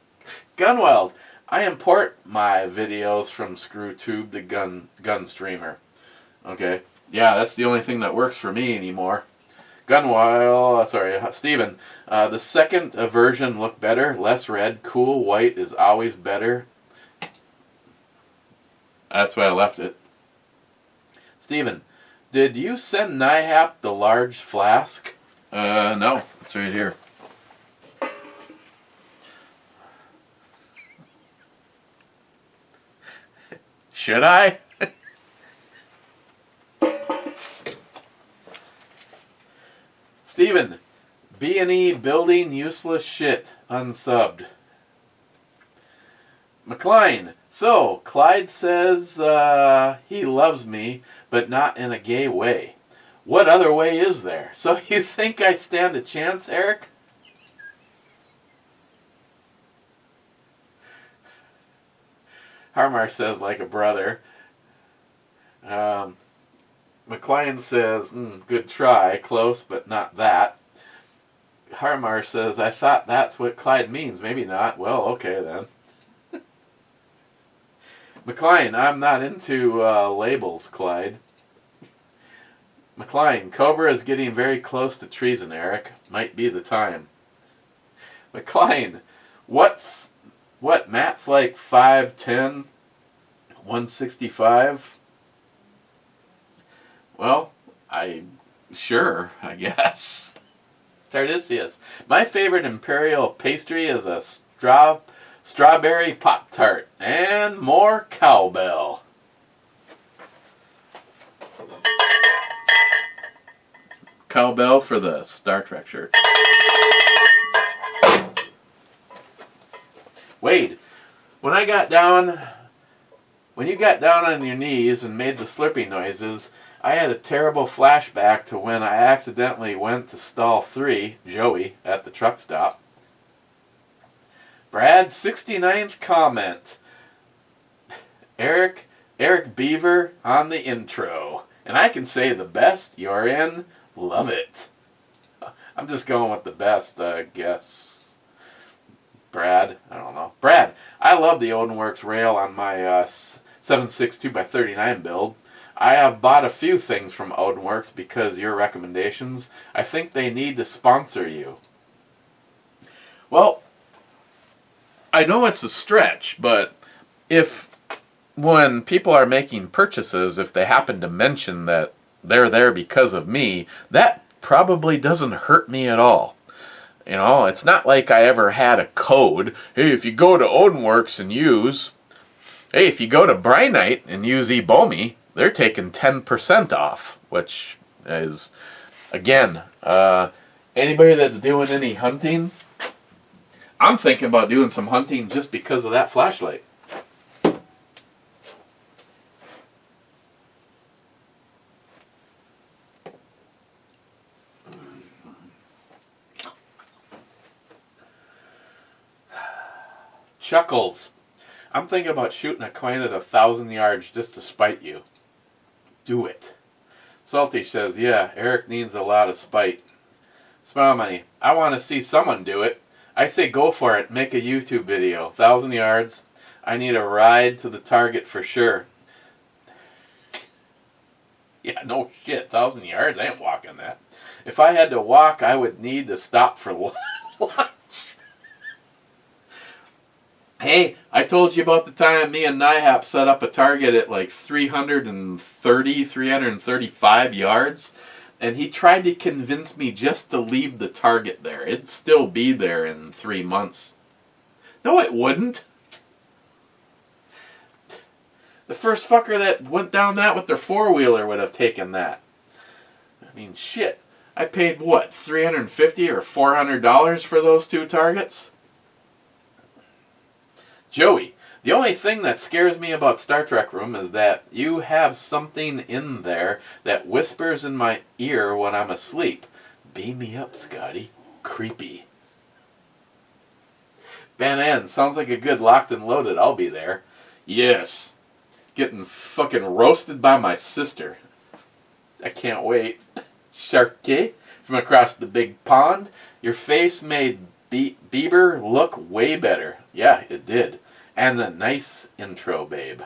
Gunwild, I import my videos from ScrewTube to Gunstreamer. Okay, yeah, that's the only thing that works for me anymore. Gunwild, sorry, Steven, the second version looked better, less red, cool, white is always better. That's why I left it. Steven, did you send NIHAP the large flask? No, it's right here. Should I? Steven, B&E building useless shit, unsubbed. McLean, so Clyde says he loves me, but not in a gay way. What other way is there? So you think I stand a chance, Eric? Harmar says like a brother. McLean says, good try, close, but not that. Harmar says, I thought that's what Clyde means. Maybe not. Well, okay then. McLean, I'm not into labels, Clyde. McLean, Cobra is getting very close to treason, Eric. Might be the time. McLean, what, Matt's like 5'10", 165? Well, I guess. Tardisius, my favorite Imperial pastry is a strawberry Pop-Tart and more cowbell. Cowbell for the Star Trek shirt. Wade, when you got down on your knees and made the slurping noises, I had a terrible flashback to when I accidentally went to stall 3, Joey, at the truck stop. Brad's 69th comment. Eric Beaver on the intro. And I can say the best you're in. Love it. I'm just going with the best, I guess. Brad, I don't know. Brad, I love the Odinworks rail on my 7.62 by 39 build. I have bought a few things from Odinworks because of your recommendations. I think they need to sponsor you. Well, I know it's a stretch, but when people are making purchases, if they happen to mention that they're there because of me, that probably doesn't hurt me at all. You know, it's not like I ever had a code. Hey, if you go to Odinworks and use... Hey, if you go to Brianite and use eBomi, they're taking 10% off, which is, again, anybody that's doing any hunting, I'm thinking about doing some hunting just because of that flashlight. Chuckles. I'm thinking about shooting a coin at 1,000 yards just to spite you. Do it. Salty says, yeah, Eric needs a lot of spite. Smile Money. I want to see someone do it. I say go for it. Make a YouTube video. 1,000 yards. I need a ride to the target for sure. Yeah, no shit. 1,000 yards? I ain't walking that. If I had to walk, I would need to stop for lunch. Hey, I told you about the time me and Nihap set up a target at like 335 yards. And he tried to convince me just to leave the target there. It'd still be there in 3 months. No, it wouldn't. The first fucker that went down that with their four-wheeler would have taken that. I mean, shit. I paid, what, $350 or $400 for those 2 targets? Joey, the only thing that scares me about Star Trek Room is that you have something in there that whispers in my ear when I'm asleep. Beam me up, Scotty. Creepy. Ben N, sounds like a good locked and loaded. I'll be there. Yes. Getting fucking roasted by my sister. I can't wait. Sharky, from across the big pond. Your face made Bieber look way better. Yeah, it did. And the nice intro, babe.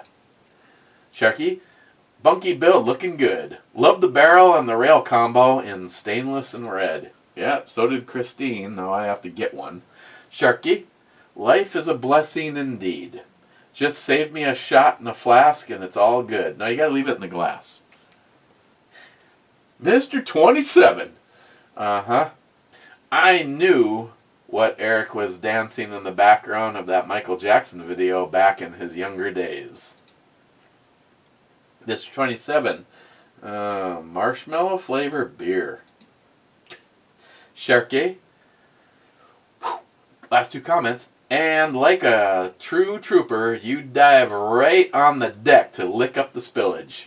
Sharky, Bunky build looking good. Love the barrel and the rail combo in stainless and red. Yeah, so did Christine. Now I have to get one. Sharky, life is a blessing indeed. Just save me a shot in a flask and it's all good. Now you gotta leave it in the glass. Mr. 27. Uh-huh. I knew what Eric was dancing in the background of that Michael Jackson video back in his younger days. Mr. 27. Marshmallow flavor beer. Sharky. Last 2 comments. And like a true trooper, you dive right on the deck to lick up the spillage.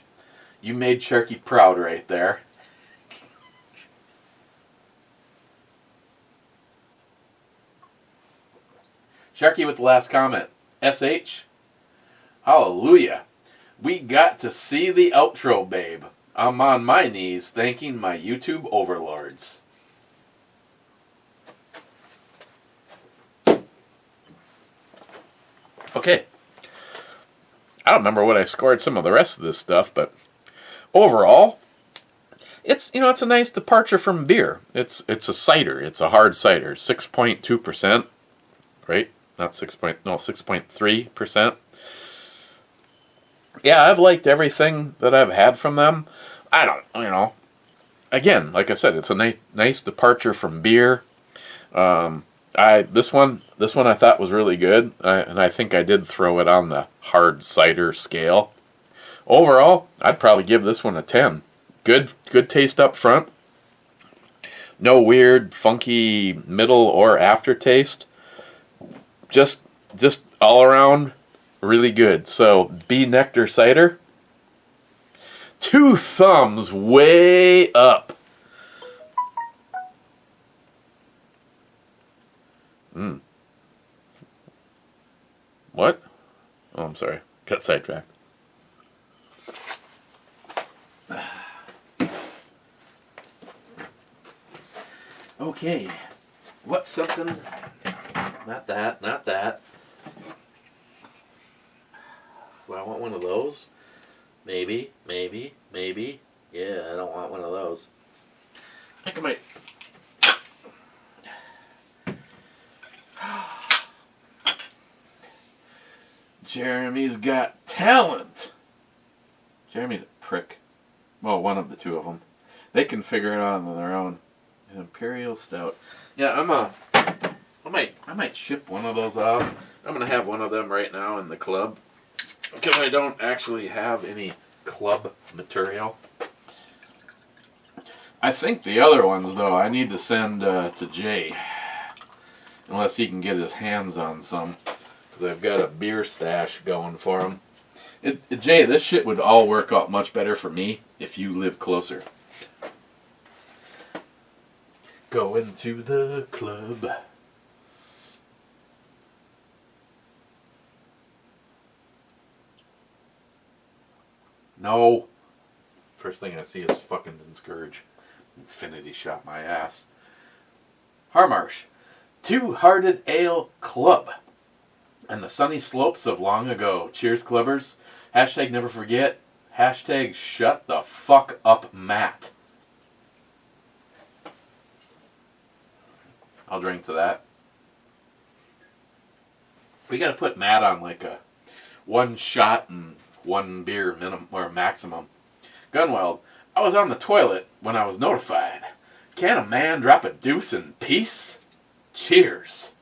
You made Sharky proud right there. Sharky with the last comment. SH. Hallelujah. We got to see the outro, babe. I'm on my knees thanking my YouTube overlords. Okay. I don't remember what I scored some of the rest of this stuff, but overall, it's a nice departure from beer. It's a cider. It's a hard cider, 6.2%, right? Not 6.3%. Yeah, I've liked everything that I've had from them. Again, like I said, it's a nice departure from beer. This one I thought was really good, and I think I did throw it on the hard cider scale. Overall, I'd probably give this one a 10. Good taste up front. No weird, funky middle or aftertaste. Just all around really good. So, Bee Nectar Cider. 2 thumbs way up. What? Oh, I'm sorry. Got sidetracked. Okay. What's something? Not that. Do I want one of those? Maybe. Yeah, I don't want one of those. I think I might. Jeremy's got talent. Jeremy's a prick. Well, one of the 2 of them. They can figure it out on their own. An Imperial Stout. Yeah, I might ship one of those off. I'm gonna have one of them right now in the club because I don't actually have any club material. I think the other ones, though, I need to send to Jay, unless he can get his hands on some, because I've got a beer stash going for him. Jay, this shit would all work out much better for me if you live closer. Going to the club. No. First thing I see is fucking Scourge. Infinity shot my ass. Harmarsh. Two-Hearted Ale Club. And the sunny slopes of long ago. Cheers, clubbers. Hashtag never forget. Hashtag shut the fuck up, Matt. I'll drink to that. We gotta put Matt on like a 1 shot and 1 beer minimum or maximum. Gunweld. I was on the toilet when I was notified. Can a man drop a deuce in peace? Cheers.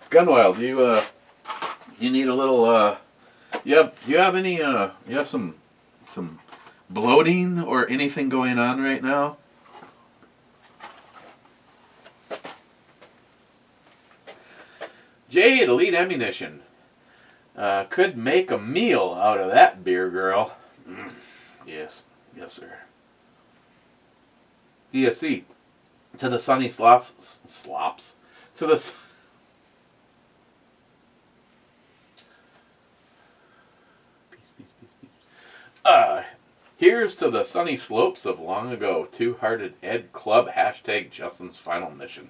Gunwild, you need a little you have some bloating or anything going on right now? Jade Elite Ammunition could make a meal out of that beer, girl. Yes, sir. EFC to the sunny slops to the. Here's to the sunny slopes of long ago. Two-Hearted Ed Club. Hashtag Justin's final mission.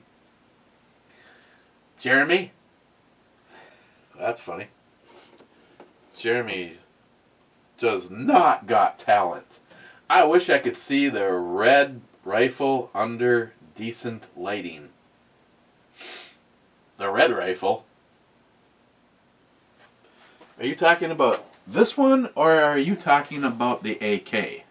Jeremy. That's funny. Jeremy does not got talent. I wish I could see the red rifle under decent lighting. The red rifle? Are you talking about this one, or are you talking about the AK?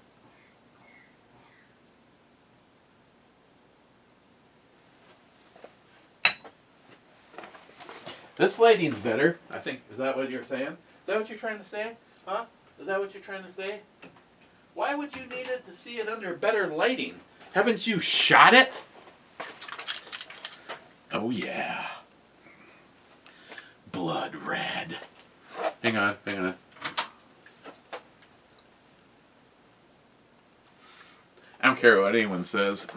This lighting's better, I think. Is that what you're saying? Is that what you're trying to say? Huh? Is that what you're trying to say? Why would you need it to see it under better lighting? Haven't you shot it? Oh yeah. Blood red. Hang on. I don't care what anyone says.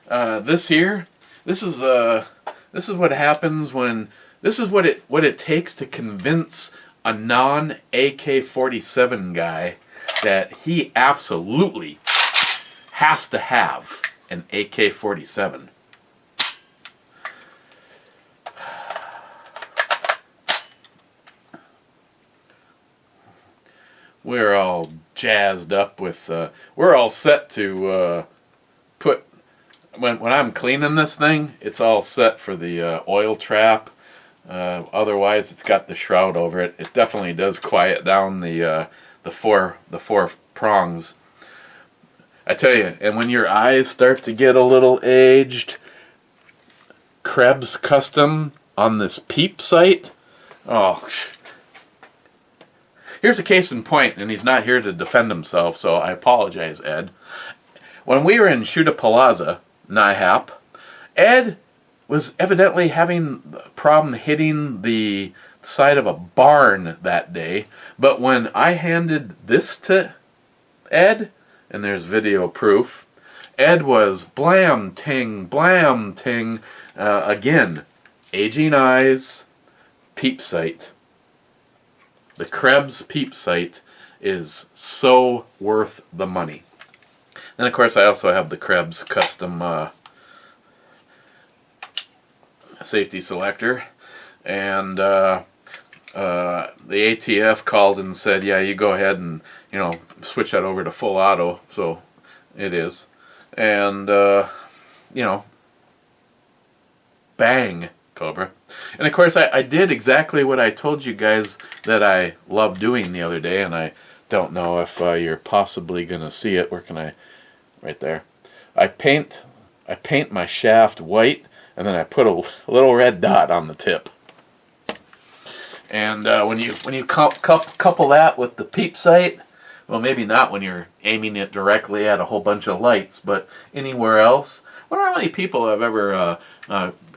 This is what happens when. This is what it takes to convince a non-AK-47 guy that he absolutely has to have an AK-47. We're all jazzed up with. We're all set to put. When I'm cleaning this thing, it's all set for the oil trap. Otherwise, it's got the shroud over it. It definitely does quiet down the four prongs. I tell you, and when your eyes start to get a little aged, Krebs Custom on this Peep sight. Oh, here's a case in point, and he's not here to defend himself, so I apologize, Ed. When we were in Shuta Plaza, NIHAP, Ed was evidently having a problem hitting the side of a barn that day. But when I handed this to Ed, and there's video proof, Ed was blam ting. Again, aging eyes, Peep sight. The Krebs Peep sight is so worth the money. And of course, I also have the Krebs custom safety selector, and the ATF called and said, yeah, you go ahead and switch that over to full auto. So it is, and bang, Cobra. And of course I did exactly what I told you guys that I love doing the other day, and I don't know if you're possibly gonna see it. Where can I? Right there. I paint my shaft white, and then I put a little red dot on the tip. And when you couple that with the Peep sight, well, maybe not when you're aiming it directly at a whole bunch of lights, but anywhere else. I wonder how many people have ever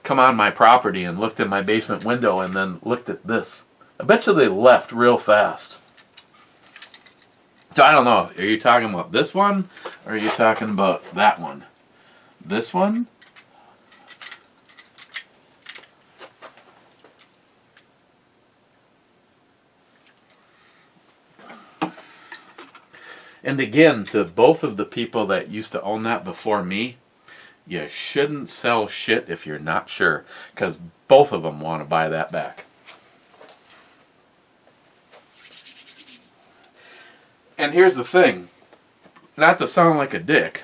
come on my property and looked in my basement window and then looked at this. I bet you they left real fast. So I don't know. Are you talking about this one, or are you talking about that one? This one? And again, to both of the people that used to own that before me, you shouldn't sell shit if you're not sure, because both of them want to buy that back. And here's the thing, not to sound like a dick,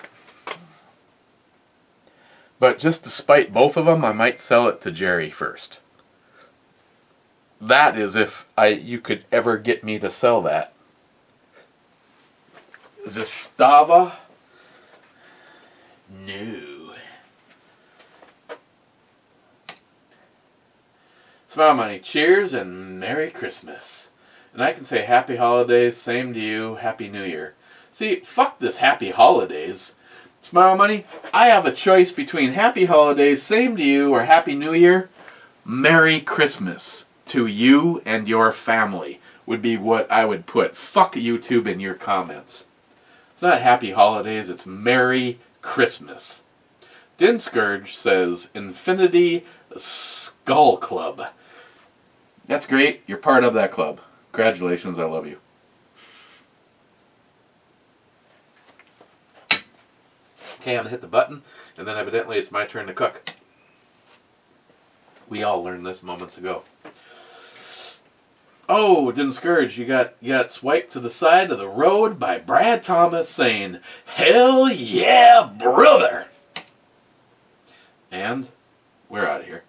but just to spite both of them, I might sell it to Jerry first. That is if you could ever get me to sell that. Zastava? No. Smile Money, cheers and Merry Christmas. And I can say Happy Holidays, same to you, Happy New Year. See, fuck this Happy Holidays. Smile Money, I have a choice between Happy Holidays, same to you, or Happy New Year. Merry Christmas to you and your family would be what I would put. Fuck YouTube in your comments. It's not Happy Holidays, it's Merry Christmas. Dinscourge says Infinity Skull Club. That's great, you're part of that club. Congratulations, I love you. Okay, I'm gonna hit the button, and then evidently it's my turn to cook. We all learned this moments ago. Oh, Dinscourge, you got swiped to the side of the road by Brad Thomas saying, "Hell yeah, brother!" And we're out of here.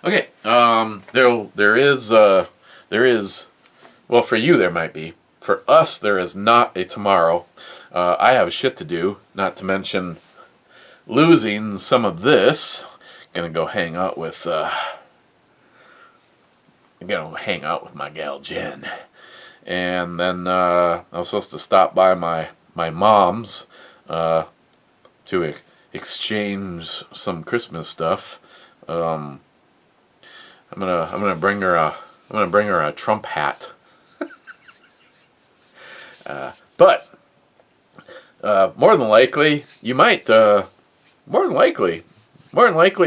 Okay, there is, well, for you there might be. For us, there is not a tomorrow. I have shit to do, not to mention losing some of this. Gonna go hang out with, my gal Jen. And then I was supposed to stop by my mom's to exchange some Christmas stuff. I'm gonna bring her a Trump hat. But more than likely, you might more than likely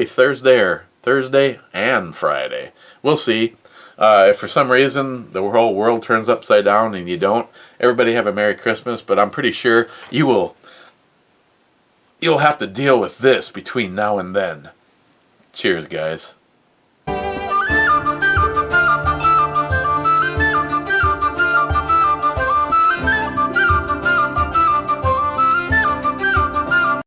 Thursday and Friday. We'll see. If for some reason the whole world turns upside down and you don't, everybody have a Merry Christmas. But I'm pretty sure you'll have to deal with this between now and then. Cheers, guys.